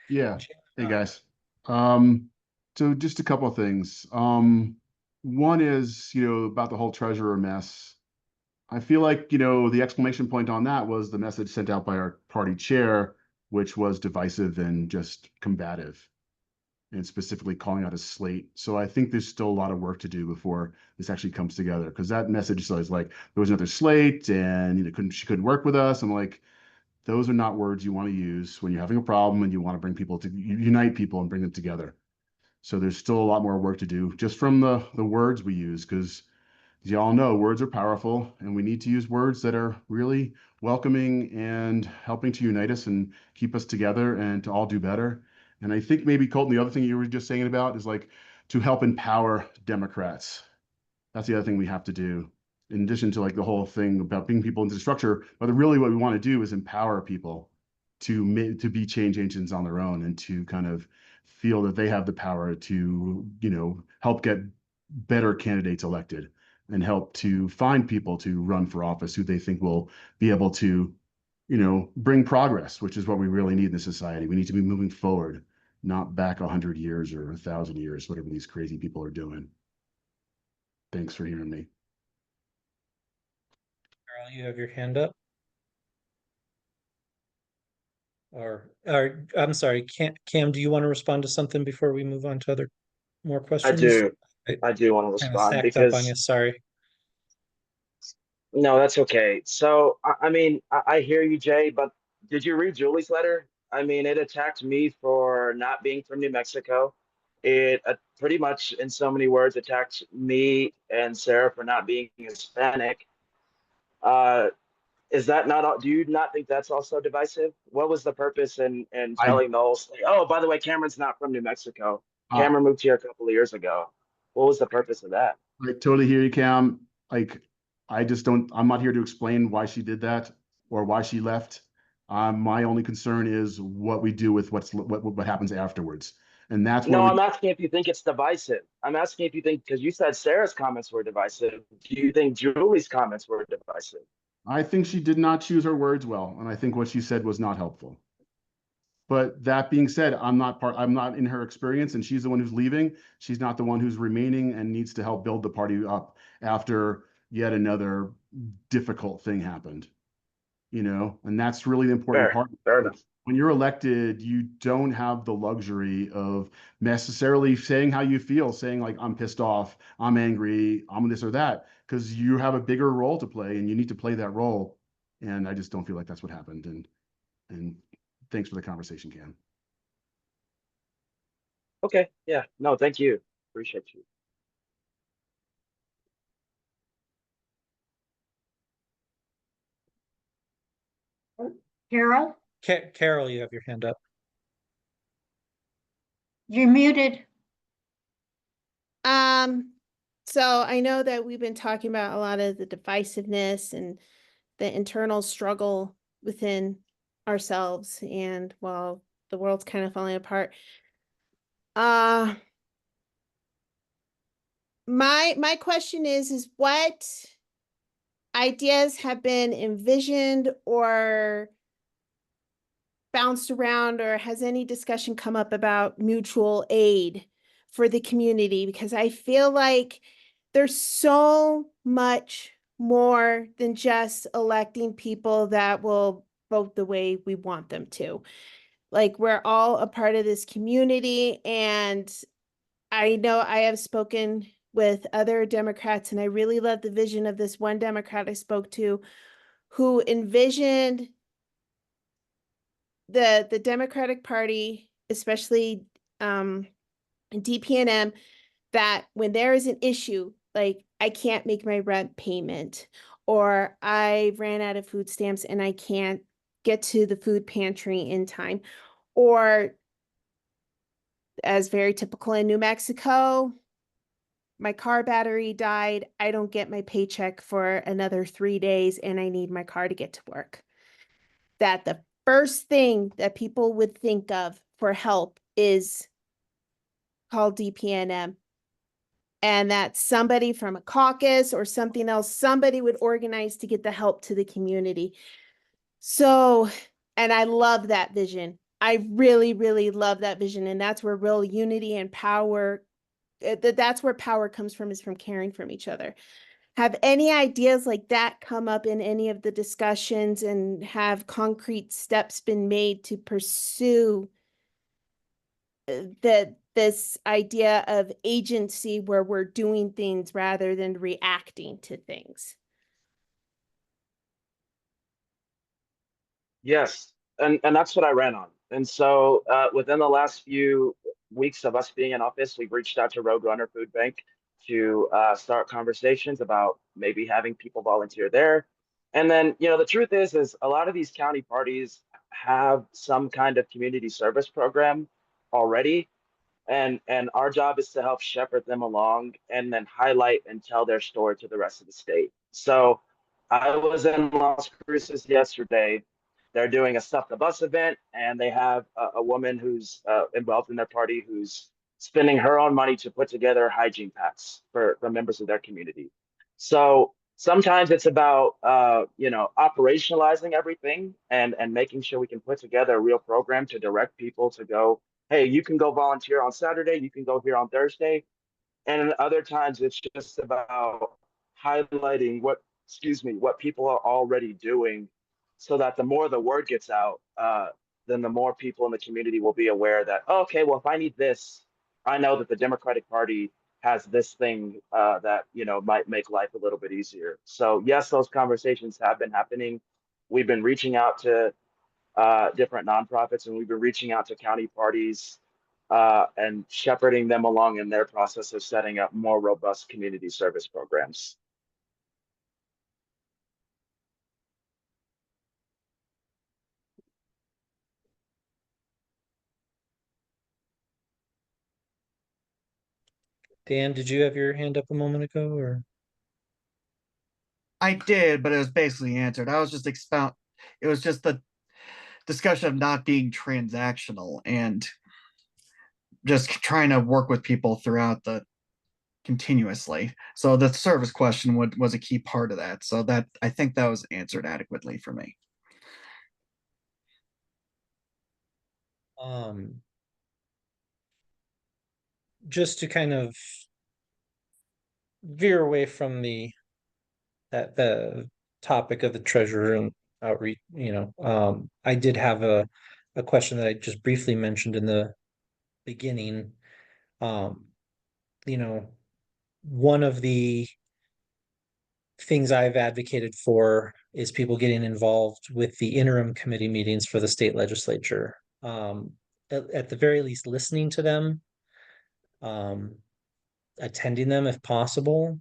Yeah. Hey uh, guys. So just a couple of things. One is, about the whole treasurer mess. I feel like, the exclamation point on that was the message sent out by our party chair, which was divisive and just combative, and specifically calling out a slate. So I think there's still a lot of work to do before this actually comes together, because that message says like there was another slate and she couldn't work with us. I'm like, those are not words you want to use when you're having a problem and you want to bring people to unite people and bring them together. So there's still a lot more work to do just from the words we use, because as you all know, words are powerful, and we need to use words that are really welcoming and helping to unite us and keep us together and to all do better. And I think maybe, Colton, the other thing you were just saying about is like to help empower Democrats. That's the other thing we have to do, in addition to like the whole thing about bringing people into the structure. But really what we want to do is empower people to be change agents on their own and to kind of feel that they have the power to, help get better candidates elected and help to find people to run for office who they think will be able to, bring progress, which is what we really need in the society. We need to be moving forward, not back 100 years or 1,000 years, whatever these crazy people are doing. Thanks for hearing me. Carol, you have your hand up. Or I'm sorry, Cam, do you want to respond to something before we move on to more I questions? do. I I do want to kind of respond stacked up on you, because sorry. no, that's okay. So, I mean, I hear you, Jay, but did you read Julie's letter? I mean, it attacked me for not being from New Mexico. It pretty much, in so many words, attacked me and Sarah for not being Hispanic. Uh, is that not, do you not think that's also divisive? What was the purpose in I telling the whole state, oh, by the way, Cameron's not from New Mexico. uh, Cameron moved here a couple of years ago. What was the purpose of that? I totally hear you, Cam. Like, I just don't, I'm not here to explain why she did that or why she left. My only concern is what we do with what happens afterwards. And that's where No, I'm we, asking if you think it's divisive. I'm asking if you think, because you said Sarah's comments were divisive. Do you think Julie's comments were divisive? I think she did not choose her words well. And I think what she said was not helpful. But that being said, I'm not in her experience, and she's the one who's leaving. She's not the one who's remaining and needs to help build the party up after yet another difficult thing happened. And that's really the important Fair, part. fair Like, enough. when you're elected, you don't have the luxury of necessarily saying how you feel, saying like, I'm pissed off, I'm angry, I'm this or that, because you have a bigger role to play and you need to play that role. And I just don't feel like that's what happened. And thanks for the conversation, Cam. Okay, yeah, no, thank you. Appreciate you. Carol, Carol, you have your hand up. you're muted. So I know that we've been talking about a lot of the divisiveness and the internal struggle within ourselves, and while the world's kind of falling apart. My question is what ideas have been envisioned or bounced around, or has any discussion come up about mutual aid for the community? Because I feel like there's so much more than just electing people that will vote the way we want them to. Like we're all a part of this community, and I know I have spoken with other Democrats, and I really love the vision of this one Democrat I spoke to who envisioned the Democratic Party, especially DPNM, that when there is an issue, like I can't make my rent payment, or I ran out of food stamps and I can't get to the food pantry in time, or as very typical in New Mexico, my car battery died. I don't get my paycheck for another 3 days and I need my car to get to work. That the first thing that people would think of for help is call DPNM. And that somebody from a caucus or something else, somebody would organize to get the help to the community. So, and I love that vision. I really, really love that vision. And that's where real unity and power, that's where power comes from, is from caring from each other. Have any ideas like that come up in any of the discussions, and have concrete steps been made to pursue this idea of agency where we're doing things rather than reacting to things? Yes, and that's what I ran on. And so within the last few weeks of us being in office, we've reached out to Roadrunner Food Bank to start conversations about maybe having people volunteer there. And then, the truth is a lot of these county parties have some kind of community service program already. And our job is to help shepherd them along and then highlight and tell their story to the rest of the state. So I was in Las Cruces yesterday. They're doing a Stuff the Bus event, and they have a woman who's involved in their party who's spending her own money to put together hygiene packs for members of their community. So sometimes it's about operationalizing everything and making sure we can put together a real program to direct people to go, hey, you can go volunteer on Saturday, you can go here on Thursday. And other times it's just about highlighting what people are already doing, so that the more the word gets out, then the more people in the community will be aware that, oh, okay, well, if I need this, I know that the Democratic Party has this thing that, might make life a little bit easier. So yes, those conversations have been happening. We've been reaching out to different nonprofits, and we've been reaching out to county parties and shepherding them along in their process of setting up more robust community service programs. Dan, did you have your hand up a moment ago, or? I did, but it was basically answered. I was just it was just the discussion of not being transactional and just trying to work with people throughout the continuously. So the service question was a key part of that. So that, I think that was answered adequately for me. Just to kind of veer away from the topic of the treasurer and outreach, I did have a question that I just briefly mentioned in the beginning. You know, one of the things I've advocated for is people getting involved with the interim committee meetings for the state legislature. At the very least, listening to them, attending them if possible.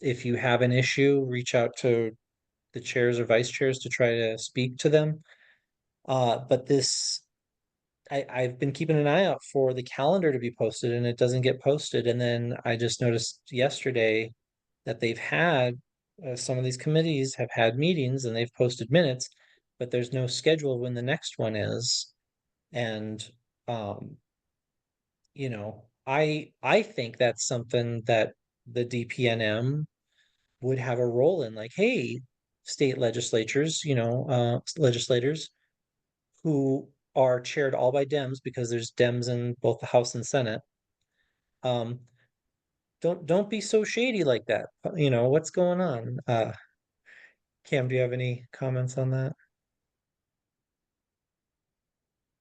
If you have an issue, reach out to the chairs or vice chairs to try to speak to them. But I've been keeping an eye out for the calendar to be posted, and it doesn't get posted. And then I just noticed yesterday that they've had some of these committees have had meetings and they've posted minutes, but there's no schedule when the next one is. And um, I think that's something that the DPNM would have a role in. Like, hey, state legislatures, legislators who are chaired all by Dems, because there's Dems in both the House and Senate. Um, don't be so shady like that. What's going on? Cam, do you have any comments on that?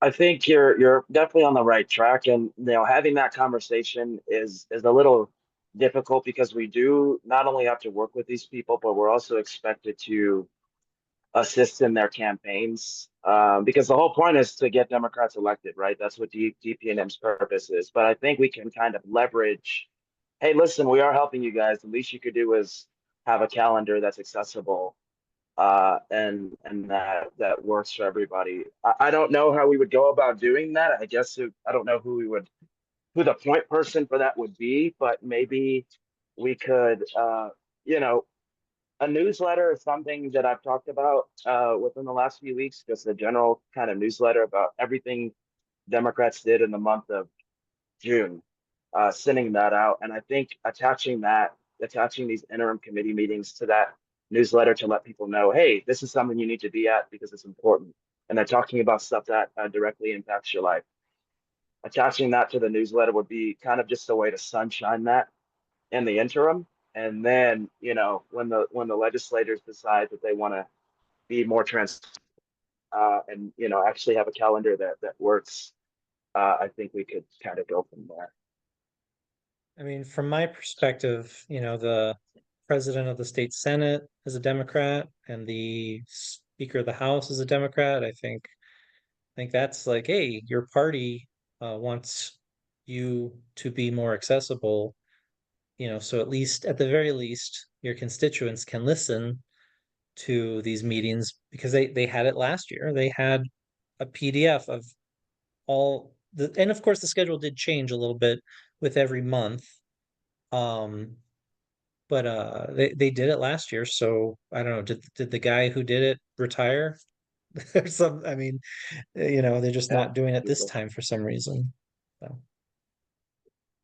I think you're definitely on the right track, and having that conversation is a little difficult because we do not only have to work with these people, but we're also expected to assist in their campaigns. Because the whole point is to get Democrats elected, right? That's what DPNM's purpose is. But I think we can kind of leverage, hey, listen, we are helping you guys. The least you could do is have a calendar that's accessible, and that works for everybody. I don't know how we would go about doing that. I guess I don't know who the point person for that would be, but maybe we could, you know, a newsletter is something that I've talked about within the last few weeks, just a general kind of newsletter about everything Democrats did in the month of June, sending that out. And I think attaching these interim committee meetings to that newsletter to let people know, hey, this is something you need to be at because it's important. And they're talking about stuff that directly impacts your life. Attaching that to the newsletter would be kind of just a way to sunshine that in the interim. And then, when the legislators decide that they want to be more transparent, and actually have a calendar that works, I think we could kind of go from there. I mean, from my perspective, the president of the state Senate is a Democrat and the Speaker of the House is a Democrat. I think that's like, hey, your party wants you to be more accessible, so at the very least, your constituents can listen to these meetings because they had it last year. They had a PDF of and of course the schedule did change a little bit with every month. But they did it last year, so I don't know, did the guy who did it retire? There's I mean, they're just not doing it this time for some reason. So.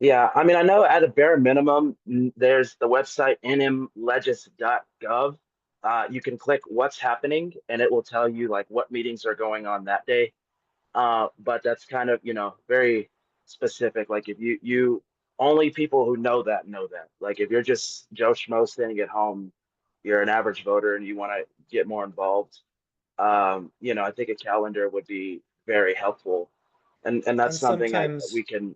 Yeah, I mean, I know at a bare minimum, there's the website nmlegis.gov. You can click what's happening and it will tell you like what meetings are going on that day. But that's kind of, very specific. Like if you only people who know that. Like if you're just Joe Schmo sitting at home, you're an average voter and you want to get more involved. I think a calendar would be very helpful. And that's And something sometimes we can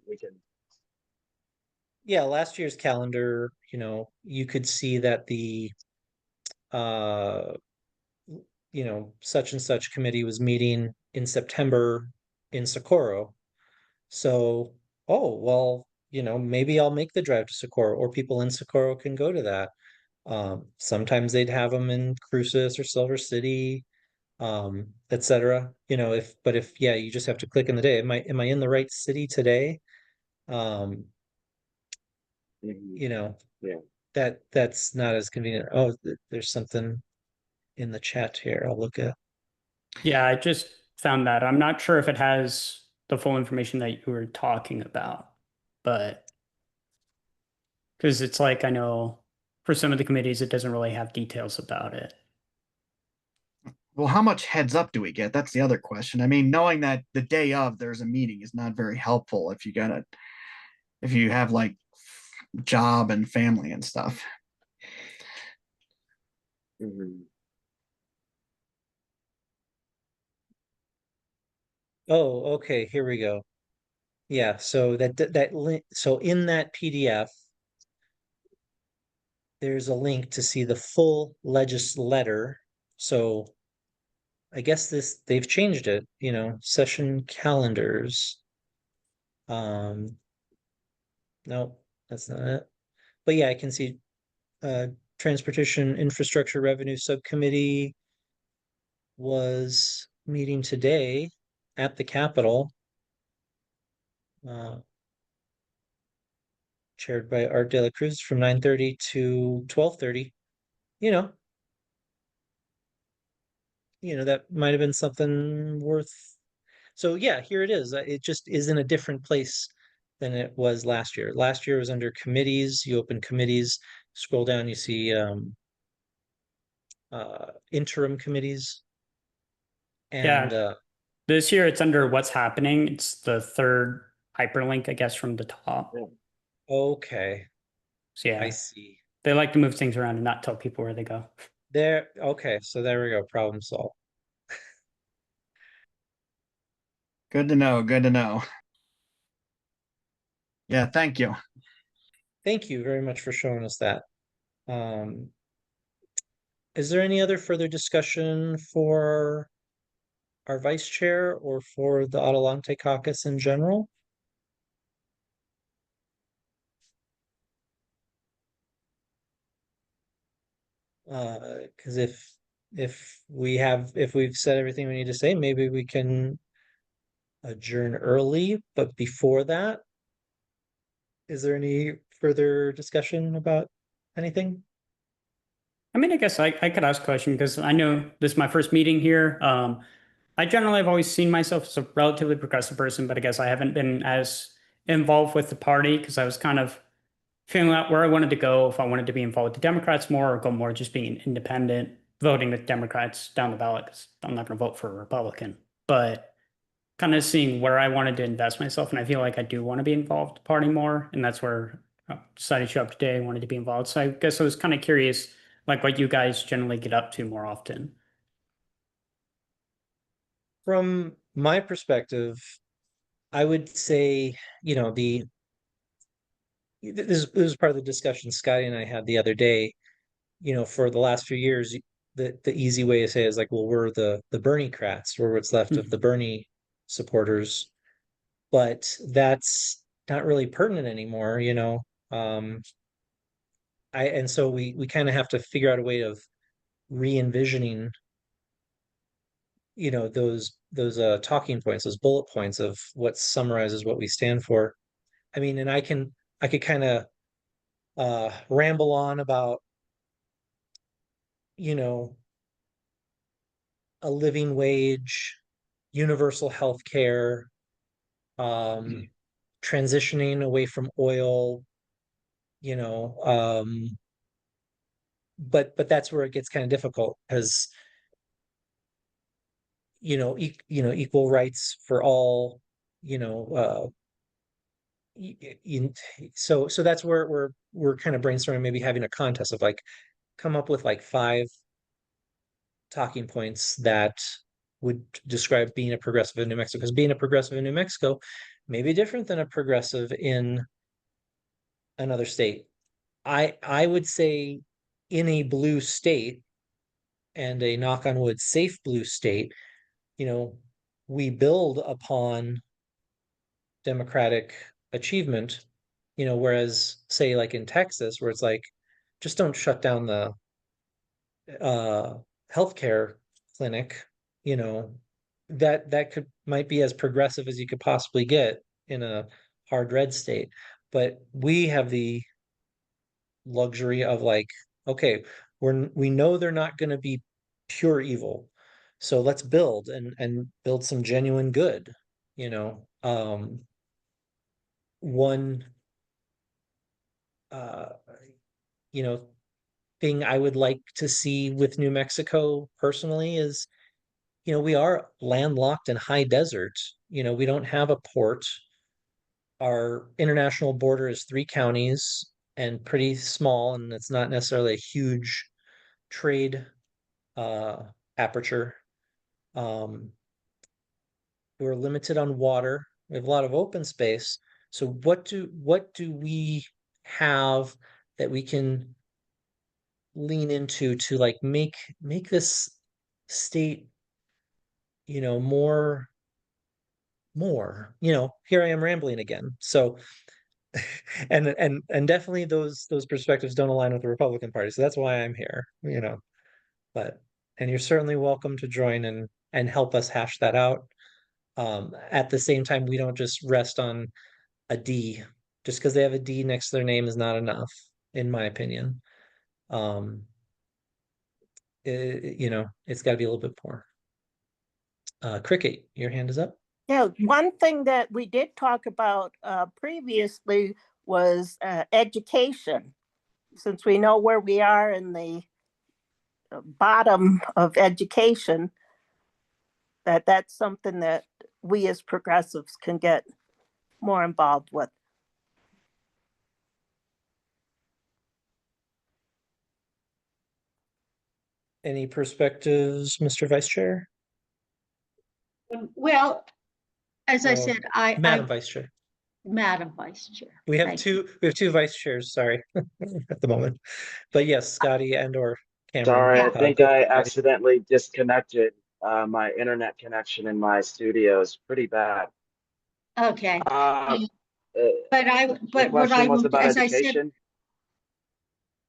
yeah, last year's calendar, you could see that the uh such and such committee was meeting in September in Socorro. So, oh, well, maybe I'll make the drive to Socorro, or people in Socorro can go to that. Sometimes they'd have them in Cruces or Silver City, etc. If you just have to click in the day. Am I in the right city today? Um, you know, yeah. that's not as convenient. Oh, there's something in the chat here. I'll look at. Yeah, I just found that. I'm not sure if it has the full information that you were talking about, but because it's like I know for some of the committees, it doesn't really have details about it. Well, how much heads up do we get? That's the other question. I mean, knowing that the day of there's a meeting is not very helpful if you have like job and family and stuff. Mm-hmm. Oh, okay, here we go. Yeah, so that link, so in that PDF, there's a link to see the full letter. So I guess they've changed it, session calendars. No, that's not it. But yeah, I can see Transportation Infrastructure Revenue Subcommittee was meeting today at the Capitol. Chaired by Art De La Cruz from 9:30 to 12:30. You know, that might have been something worth. So yeah, here it is. It just is in a different place than it was last year. Last year was under committees. You open committees, scroll down, you see interim committees. And Yeah. This year it's under what's happening. It's the third hyperlink, I guess, from the top. Okay. So yeah, I see. they like to move things around and not tell people where they go. Okay, so there we go. Problem solved. Good to know. Good to know. Yeah, thank you. Thank you very much for showing us that. Is there any other further discussion for our vice chair or for the Adelante caucus in general? Because if we've said everything we need to say, maybe we can adjourn early, but before that, is there any further discussion about anything? I mean, I guess I could ask a question because I know this is my first meeting here. I generally have always seen myself as a relatively progressive person, but I guess I haven't been as involved with the party because I was kind of figuring out where I wanted to go, if I wanted to be involved with the Democrats more or go more just being independent, voting with Democrats down the ballot because I'm not going to vote for a Republican. But kind of seeing where I wanted to invest myself, and I feel like I do want to be involved with the party more, and that's where I decided to show up today. I wanted to be involved, so I guess I was kind of curious, like what you guys generally get up to more often. From my perspective, I would say, this was part of the discussion Scotty and I had the other day. For the last few years, the easy way to say is like, well, we're the Bernie-crats, we're what's left of the Bernie supporters, but that's not really pertinent anymore. And so we kind of have to figure out a way of re-envisioning, those talking points, those bullet points of what summarizes what we stand for. I mean, and I could kind of ramble on about, you know, a living wage, universal health care, transitioning away from oil, you know, but that's where it gets kind of difficult because equal rights for all, you know, so that's where we're kind of brainstorming, maybe having a contest of like come up with like 5 talking points that would describe being a progressive in New Mexico, because being a progressive in New Mexico may be different than a progressive in another state. I would say in a blue state, and a knock on wood safe blue state, we build upon democratic achievement, whereas say like in Texas where it's like just don't shut down the healthcare clinic, that might be as progressive as you could possibly get in a hard red state. But we have the luxury of like, okay, we know they're not going to be pure evil, so let's build and build some genuine good. One uh you know thing I would like to see with New Mexico personally is, we are landlocked in high desert. We don't have a port. Our international border is 3 counties and pretty small, and it's not necessarily a huge trade uh, aperture. Um, we're limited on water. We have a lot of open space. So what do we have that we can lean into to like make this state, more, here I am rambling again. So and definitely those perspectives don't align with the Republican Party. So that's why I'm here, but and you're certainly welcome to join and help us hash that out. At the same time, we don't just rest on a D. Just because they have a D next to their name is not enough, in my opinion. Um, it's got to be a little bit more. Cricket, your hand is up. Yeah, one thing that we did talk about previously was education. Since we know where we are in the bottom of education, that's something that we as progressives can get more involved with. Any perspectives, Mr. Vice Chair? Well, as I Well, said, Madam Vice Chair. Madam Vice Chair. We have Thank you. two vice chairs, sorry, at the moment. But yes, Scotty and or Cameron. Sorry, I think Go I ahead, Scotty. accidentally disconnected. My internet connection in my studio is pretty bad. Okay. Uh, uh, the But what I question was will, about as I said, education.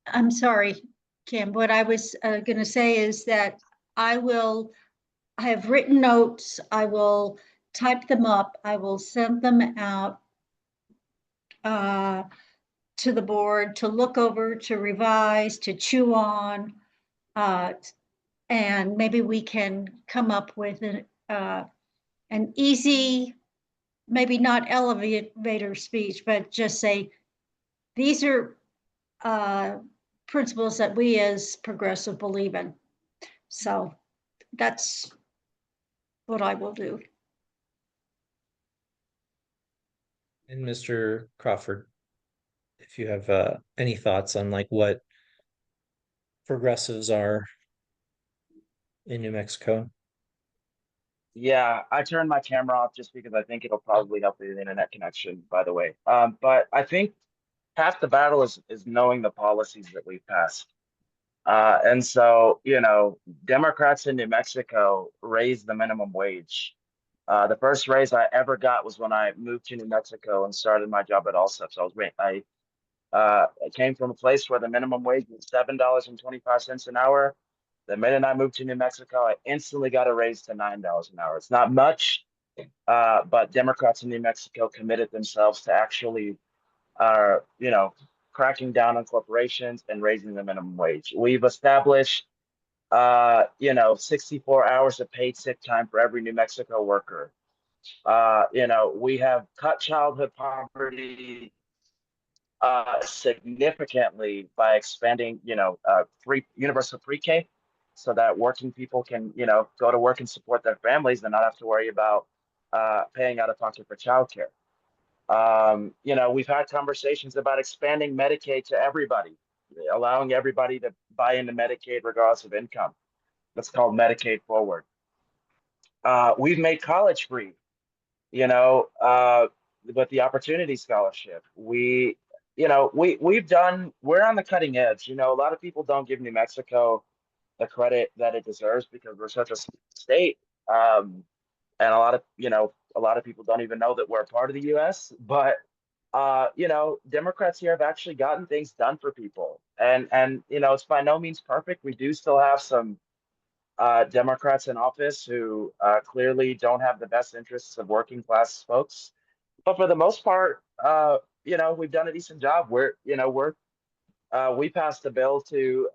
I'm sorry, Kim, what I was going to say is that I have written notes. I will type them up. I will send them out to the board to look over, to revise, to chew on. And maybe we can come up with an easy, maybe not elevator speech, but just say, these are principles that we as progressive believe in. So that's what I will do. And Mr. Crawford, if you have any thoughts on like what progressives are in New Mexico. Yeah, I turned my camera off just because I think it'll probably help with the internet connection, by the way. But I think half the battle is knowing the policies that we've passed. And so, Democrats in New Mexico raised the minimum wage. The first raise I ever got was when I moved to New Mexico and started my job at Allsep. So I came from a place where the minimum wage was $7.25 an hour. The minute I moved to New Mexico, I instantly got a raise to $9 an hour. It's not much, but Democrats in New Mexico committed themselves to actually, cracking down on corporations and raising the minimum wage. We've established, 64 hours of paid sick time for every New Mexico worker. We have cut childhood poverty significantly by expanding, free universal pre-K, so that working people can, go to work and support their families and not have to worry about paying out of pocket for childcare. We've had conversations about expanding Medicaid to everybody, allowing everybody to buy into Medicaid regardless of income. That's called Medicaid Forward. We've made college free, with the Opportunity Scholarship. We're on the cutting edge. A lot of people don't give New Mexico the credit that it deserves because we're such a state. And a lot of people don't even know that we're a part of the US. But Democrats here have actually gotten things done for people. And it's by no means perfect. We do still have some Democrats in office who clearly don't have the best interests of working class folks. But for the most part, we've done a decent job. We passed a bill to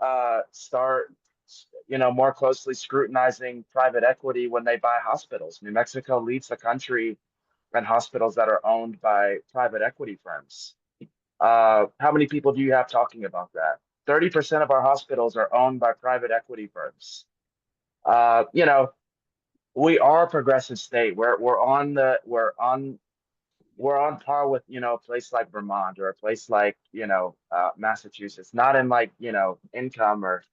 start, more closely scrutinizing private equity when they buy hospitals. New Mexico leads the country in hospitals that are owned by private equity firms. How many people do you have talking about that? 30% of our hospitals are owned by private equity firms. We are a progressive state. We're on par with a place like Vermont or a place like Massachusetts. Not in like income or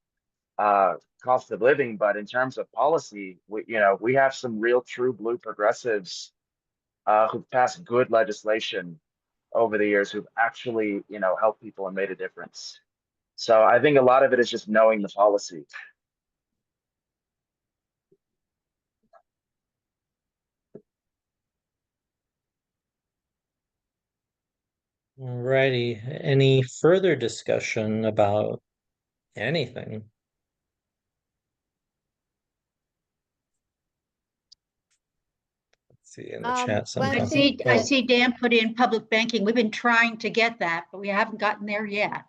cost of living, but in terms of policy, we have some real true blue progressives who've passed good legislation over the years who've actually helped people and made a difference. So I think a lot of it is just knowing the policy. Alrighty, any further discussion about anything? Let's see in the chat well, I something. I see Dan put in public banking. We've been trying to get that, but we haven't gotten there yet.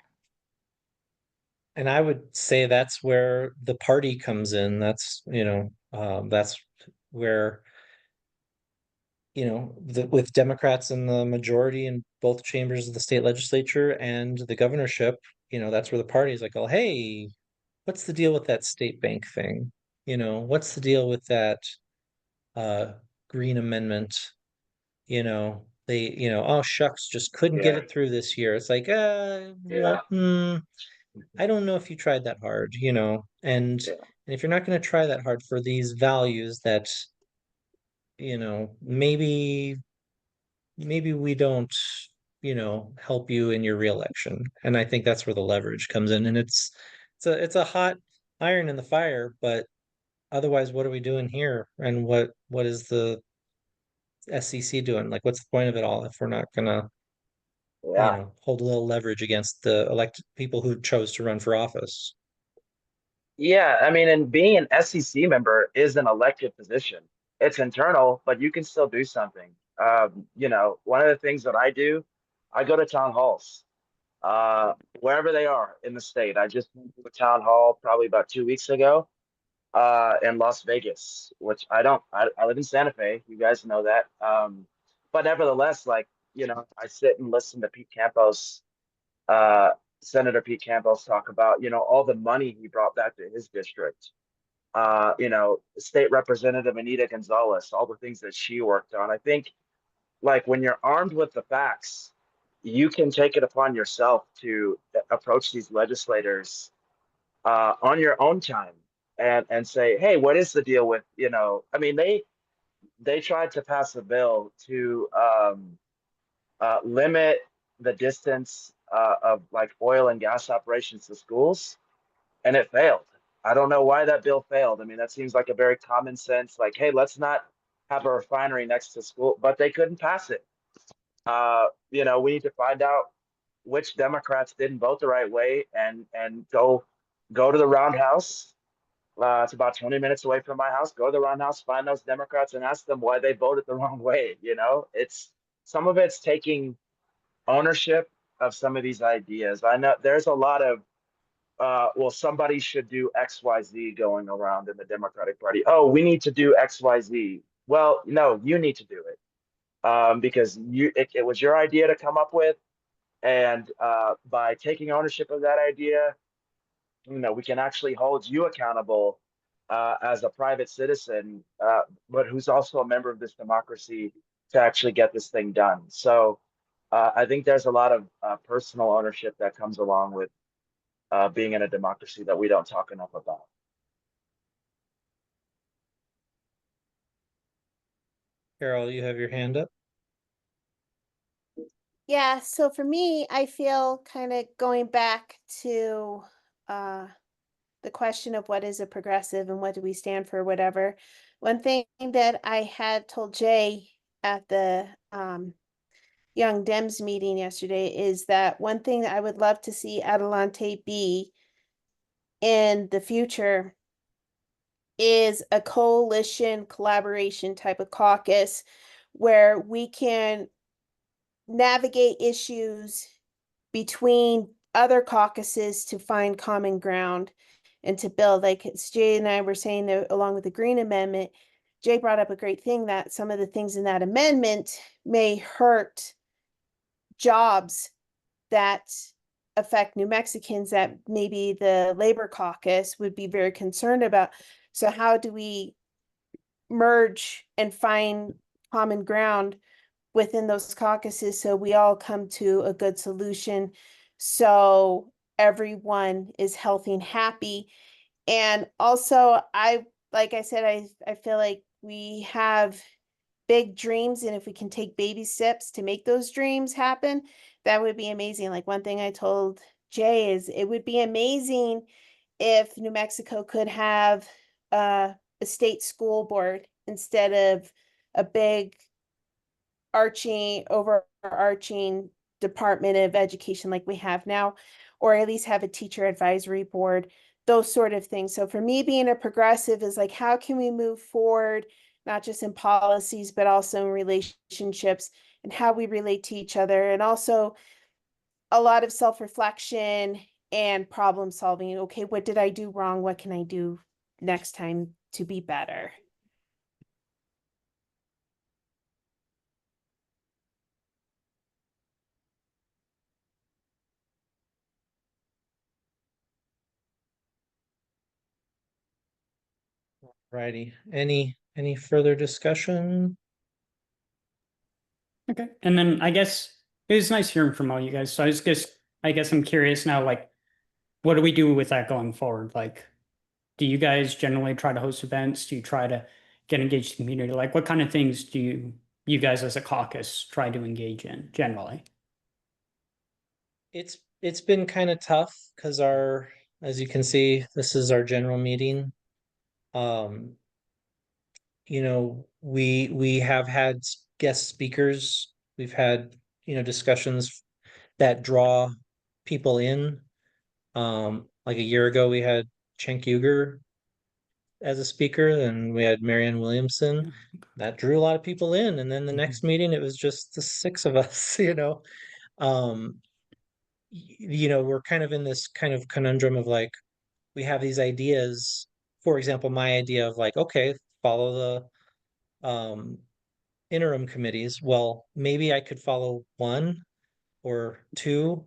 And I would say that's where the party comes in. That's where with Democrats in the majority in both chambers of the state legislature and the governorship, that's where the party is like, oh, hey, what's the deal with that state bank thing? What's the deal with that green amendment? Oh shucks, just couldn't get it through this year. It's like, well, I don't know if you tried that hard, and if you're not going to try that hard for these values that maybe we don't, help you in your reelection. And I think that's where the leverage comes in. And it's a hot iron in the fire, but otherwise, what are we doing here? And what is the SEC doing? Like, what's the point of it all if we're not gonna, Yeah. hold a little leverage against the elected people who chose to run for office? Yeah, I mean, and being an SEC member is an elected position. It's internal, but you can still do something. One of the things that I do, I go to town halls, wherever they are in the state. I just went to a town hall probably about 2 weeks ago, in Las Vegas, which I live in Santa Fe. You guys know that. But nevertheless, like, I sit and listen to Pete Campos, uh, Senator Pete Campos talk about, all the money he brought back to his district. State Representative Anita Gonzalez, all the things that she worked on. I think, like, when you're armed with the facts, you can take it upon yourself to approach these legislators, on your own time, and say, hey, what is the deal with, I mean, they tried to pass a bill to, limit the distance, of like oil and gas operations to schools, and it failed. I don't know why that bill failed. I mean, that seems like a very common sense, like, hey, let's not have a refinery next to school, but they couldn't pass it. We need to find out which Democrats didn't vote the right way, and go to the roundhouse. It's about 20 minutes away from my house. Go to the roundhouse, find those Democrats, and ask them why they voted the wrong way. It's some of it's taking ownership of some of these ideas. I know there's a lot of, well, somebody should do XYZ going around in the Democratic Party. Oh, we need to do XYZ. Well, no, you need to do it, because it was your idea to come up with, and, by taking ownership of that idea, we can actually hold you accountable, as a private citizen, but who's also a member of this democracy, to actually get this thing done. So, I think there's a lot of, personal ownership that comes along with, being in a democracy that we don't talk enough about. Carol, you have your hand up. Yeah, so for me, I feel kind of going back to the question of what is a progressive and what do we stand for, whatever. One thing that I had told Jay at the Young Dems meeting yesterday is that one thing that I would love to see Adelante be in the future is a coalition collaboration type of caucus where we can navigate issues between other caucuses to find common ground and to build. Like Jay and I were saying that along with the Green Amendment, Jay brought up a great thing that some of the things in that amendment may hurt jobs that affect New Mexicans that maybe the Labor Caucus would be very concerned about. So how do we merge and find common ground within those caucuses so we all come to a good solution, so everyone is healthy and happy? And also, like I said, I feel like we have big dreams, and if we can take baby steps to make those dreams happen, that would be amazing. Like one thing I told Jay is it would be amazing if New Mexico could have a state school board instead of a big overarching Department of Education like we have now, or at least have a teacher advisory board, those sort of things. So for me, being a progressive is like, how can we move forward, not just in policies, but also in relationships and how we relate to each other, and also a lot of self-reflection and problem solving. Okay, what did I do wrong? What can I do next time to be better? Righty. Any further discussion? Okay. And then I guess it was nice hearing from all you guys. So I guess I'm curious now, like, what do we do with that going forward? Like, do you guys generally try to host events? Do you try to get engaged in the community? Like, what kind of things do you guys as a caucus try to engage in generally? It's been kind of tough because as you can see, this is our general meeting. We have had guest speakers. We've had, discussions that draw people in. Like a year ago, we had Cenk Uygur as a speaker, and we had Marianne Williamson. That drew a lot of people in. And then the next meeting, it was just the six of us, Um, we're kind of in this kind of conundrum of like, we have these ideas. For example, my idea of like, okay, follow the interim committees. Well, maybe I could follow one or two,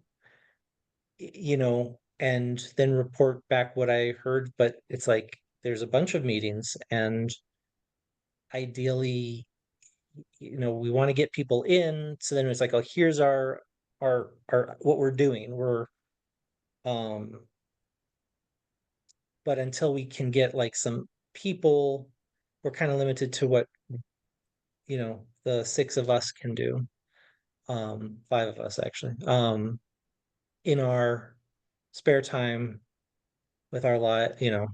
and then report back what I heard. But it's like there's a bunch of meetings, and ideally, we want to get people in. So then it's like, oh, here's our what we're doing. Um, but until we can get like some people, we're kind of limited to what the six of us can do. Five of us actually. In our spare time with our life, in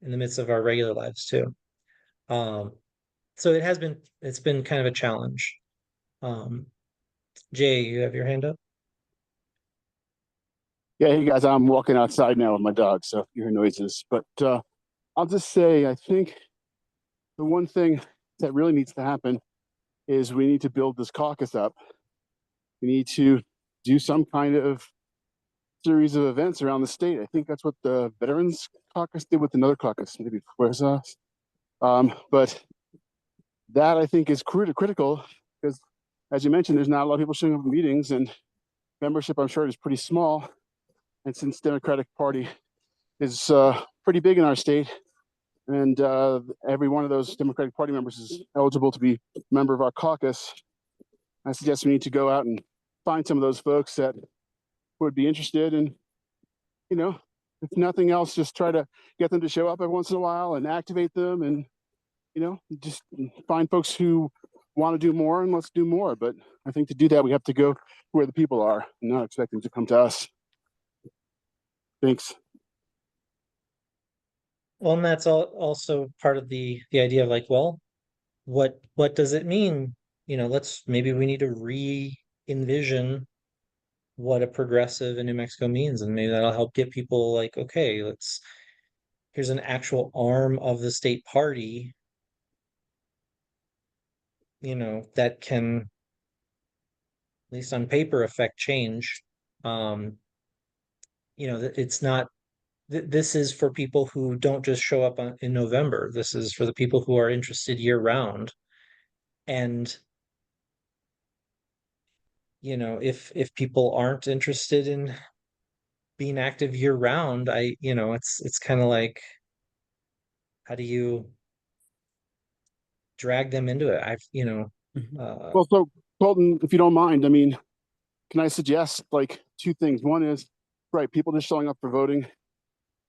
the midst of our regular lives too. So it's been kind of a challenge. Jay, you have your hand up? Yeah, hey guys, I'm walking outside now with my dog, so if you hear noises. But I'll just say, I think the one thing that really needs to happen is we need to build this caucus up. We need to do some kind of series of events around the state. I think that's what the Veterans Caucus did with another caucus, maybe where's us. But that I think is critical because, as you mentioned, there's not a lot of people showing up at meetings, and membership, I'm sure, is pretty small. And since Democratic Party is pretty big in our state, and every one of those Democratic Party members is eligible to be a member of our caucus, I suggest we need to go out and find some of those folks that would be interested, and if nothing else, just try to get them to show up every once in a while and activate them, and just find folks who want to do more, and let's do more. But I think to do that, we have to go where the people are and not expect them to come to us. Thanks. Well, and that's also part of the idea of like, well, what does it mean? Maybe we need to re-envision what a progressive in New Mexico means, and maybe that'll help get people like, okay, here's an actual arm of the state party, that can, at least on paper, affect change. It's not, this is for people who don't just show up in November. This is for the people who are interested year round. And if people aren't interested in being active year round, it's kind of like, how do you drag them into it? Well, so Colton, if you don't mind, I mean, can I suggest like two things? One is, right, people just showing up for voting.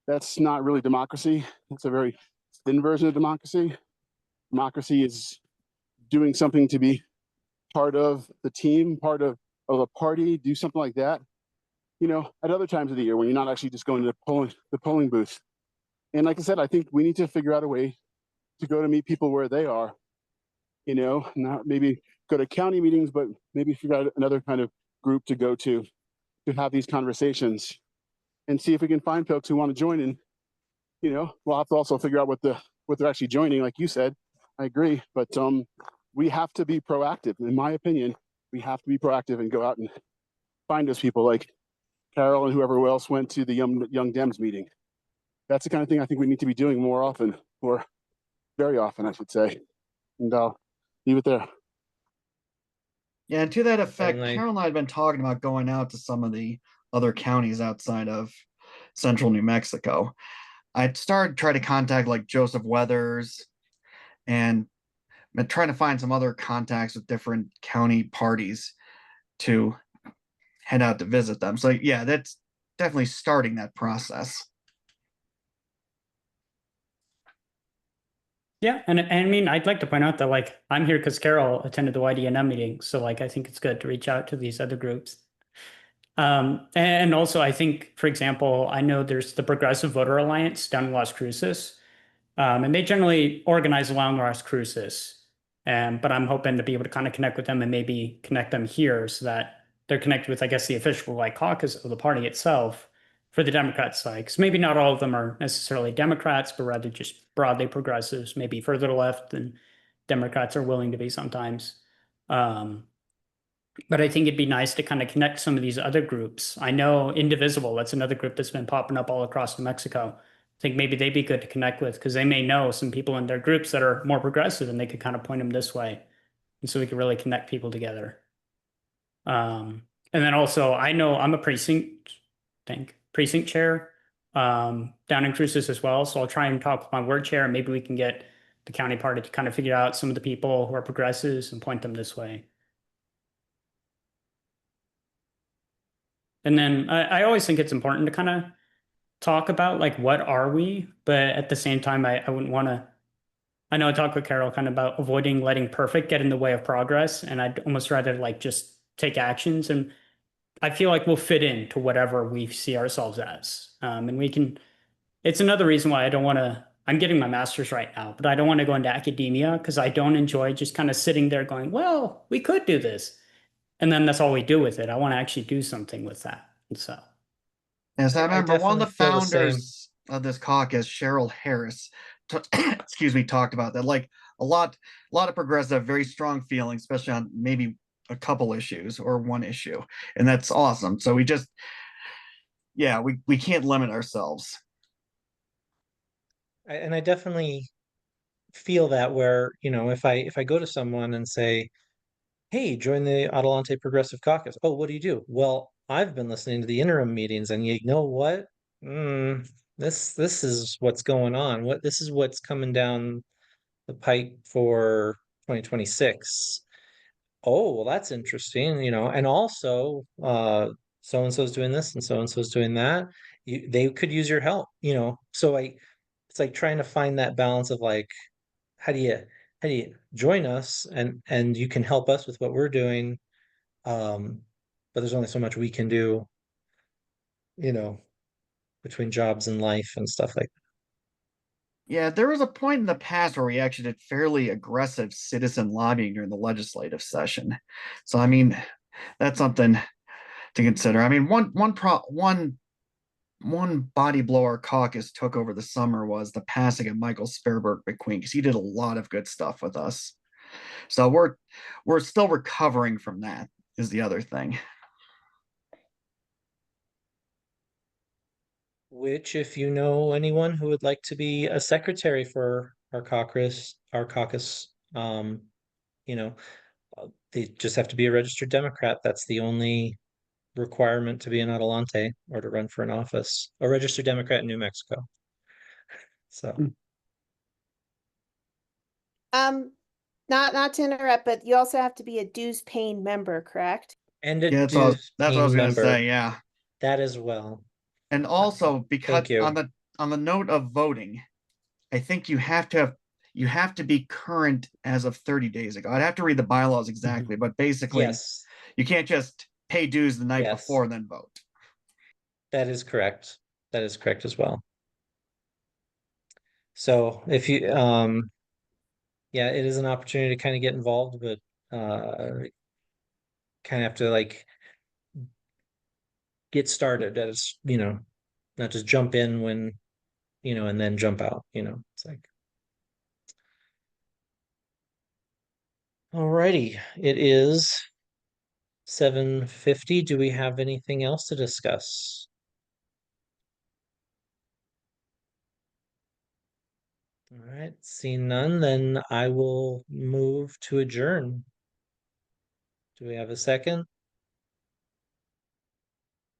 That's not really democracy. It's a very thin version of democracy. Democracy is doing something to be part of the team, part of a party, do something like that, at other times of the year when you're not actually just going to the polling booth. And like I said, I think we need to figure out a way to go to meet people where they are, not maybe go to county meetings, but maybe figure out another kind of group to go to have these conversations and see if we can find folks who want to join in. We'll have to also figure out what they're actually joining, like you said. I agree, but we have to be proactive. In my opinion, we have to be proactive and go out and find those people like Carol and whoever else went to the Young Dems meeting. That's the kind of thing I think we need to be doing more often, or very often, I should say. And I'll leave it there. Yeah, and to that effect, Certainly. Carol and I had been talking about going out to some of the other counties outside of central New Mexico. I'd started trying to contact like Joseph Weathers and trying to find some other contacts with different county parties to head out to visit them. So yeah, that's definitely starting that process. Yeah, and I mean, I'd like to point out that like I'm here because Carol attended the YDNM meeting, so like I think it's good to reach out to these other groups. And also I think, for example, I know there's the Progressive Voter Alliance down in Las Cruces, and they generally organize along Las Cruces. But I'm hoping to be able to kind of connect with them and maybe connect them here so that they're connected with, I guess, the official like caucus of the party itself for the Democrat side. Because maybe not all of them are necessarily Democrats, but rather just broadly progressives, maybe further left than Democrats are willing to be sometimes. Um, but I think it'd be nice to kind of connect some of these other groups. I know Indivisible, that's another group that's been popping up all across New Mexico. I think maybe they'd be good to connect with because they may know some people in their groups that are more progressive and they could kind of point them this way. And so we could really connect people together. And then also, I know I'm a precinct chair down in Cruces as well. So I'll try and talk with my ward chair. And maybe we can get the county party to kind of figure out some of the people who are progressives and point them this way. And then I always think it's important to kind of talk about like what are we, but at the same time, I wouldn't want to. I know I talked with Carol kind of about avoiding letting perfect get in the way of progress, and I'd almost rather like just take actions. And I feel like we'll fit into whatever we see ourselves as, and we can. It's another reason why I don't want to. I'm getting my master's right now, but I don't want to go into academia because I don't enjoy just kind of sitting there going, "Well, we could do this," and then that's all we do with it. I want to actually do something with that, and so. Yes, I I remember one of definitely the feel the same. founders of this caucus, Cheryl Harris, excuse me, talked about that. Like a lot of progressive, very strong feelings, especially on maybe a couple issues or one issue, and that's awesome. So we just, yeah, we can't limit ourselves. And I definitely feel that where, if I go to someone and say, hey, join the Adelante Progressive Caucus. Oh, what do you do? Well, I've been listening to the interim meetings, and you know what? This is what's going on. This is what's coming down the pipe for 2026. Oh, well, that's interesting, and also so and so's doing this and so so's doing that. They could use your help, So it's like trying to find that balance of like, how do you join us and you can help us with what we're doing, but there's only so much we can do, you know between jobs and life and stuff like that. Yeah, there was a point in the past where we actually did fairly aggressive citizen lobbying during the legislative session. So I mean, that's something to consider. I mean, one body blower caucus took over the summer was the passing of Michael Sperberg McQueen because he did a lot of good stuff with us. So we're still recovering from that is the other thing. Which, if you know anyone who would like to be a secretary for our caucus, you know they just have to be a registered Democrat. That's the only requirement to be an Adelante or to run for an office, a registered Democrat in New Mexico. So, Um, not to interrupt, but you also have to be a dues paying member, correct? and a Yeah, dues that's what I was paying gonna member, say. Yeah, that as well. and also because Thank you. on the note of voting, I think you have to be current as of 30 days ago. I'd have to read the bylaws exactly, but basically Yes, you can't just pay dues the night yes, before and then vote. that is correct. That is correct as well. So if you, yeah, it is an opportunity to kind of get involved, but kind of have to like get started as, not just jump in when, and then jump out, it's like, alrighty, it is 7:50. Do we have anything else to discuss? All right, seeing none, then I will move to adjourn. Do we have a second?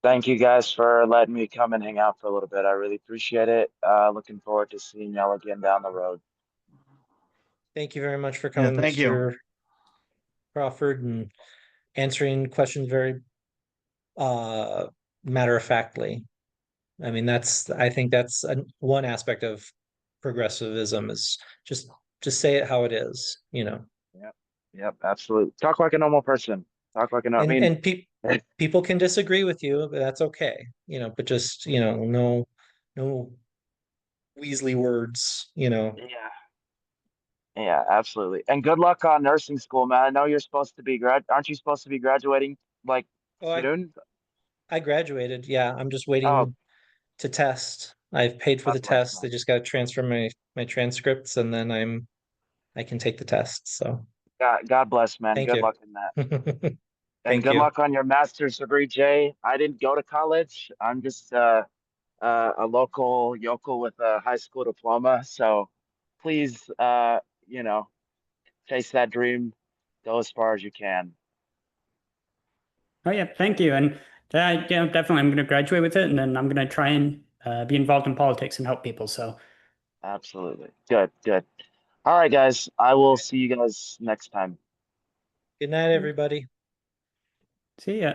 Thank you guys for letting me come and hang out for a little bit. I really appreciate it. Looking forward to seeing y'all again down the road. Thank you very much for Yeah, coming, thank you. Mr. Crawford, and answering questions very matter of factly. I mean, I think that's one aspect of progressivism is just just say it how it is, Yep, absolutely. Talk like a normal person. Talk like a normal. I mean, and people can disagree with you, but that's okay, but just, no Weasley words, yeah, yeah, absolutely. And good luck on nursing school, man. I know you're supposed to be aren't you supposed to be graduating like Oh, soon? I graduated. Yeah, I'm just Oh, waiting to test. I've paid for the God bless, test. They man. just got to transfer my transcripts and then I can take the test. So God bless, man. thank Good you. luck in that. And Thank good you. luck on your master's degree, Jay. I didn't go to college. I'm just a local yokel with a high school diploma. So please, chase that dream, go as far as you can. Oh yeah, thank you. And definitely I'm going to graduate with it, and then I'm going to try and be involved in politics and help people. So Absolutely. Good, good. All right, guys. I will see you guys next time. Good night, everybody. see ya.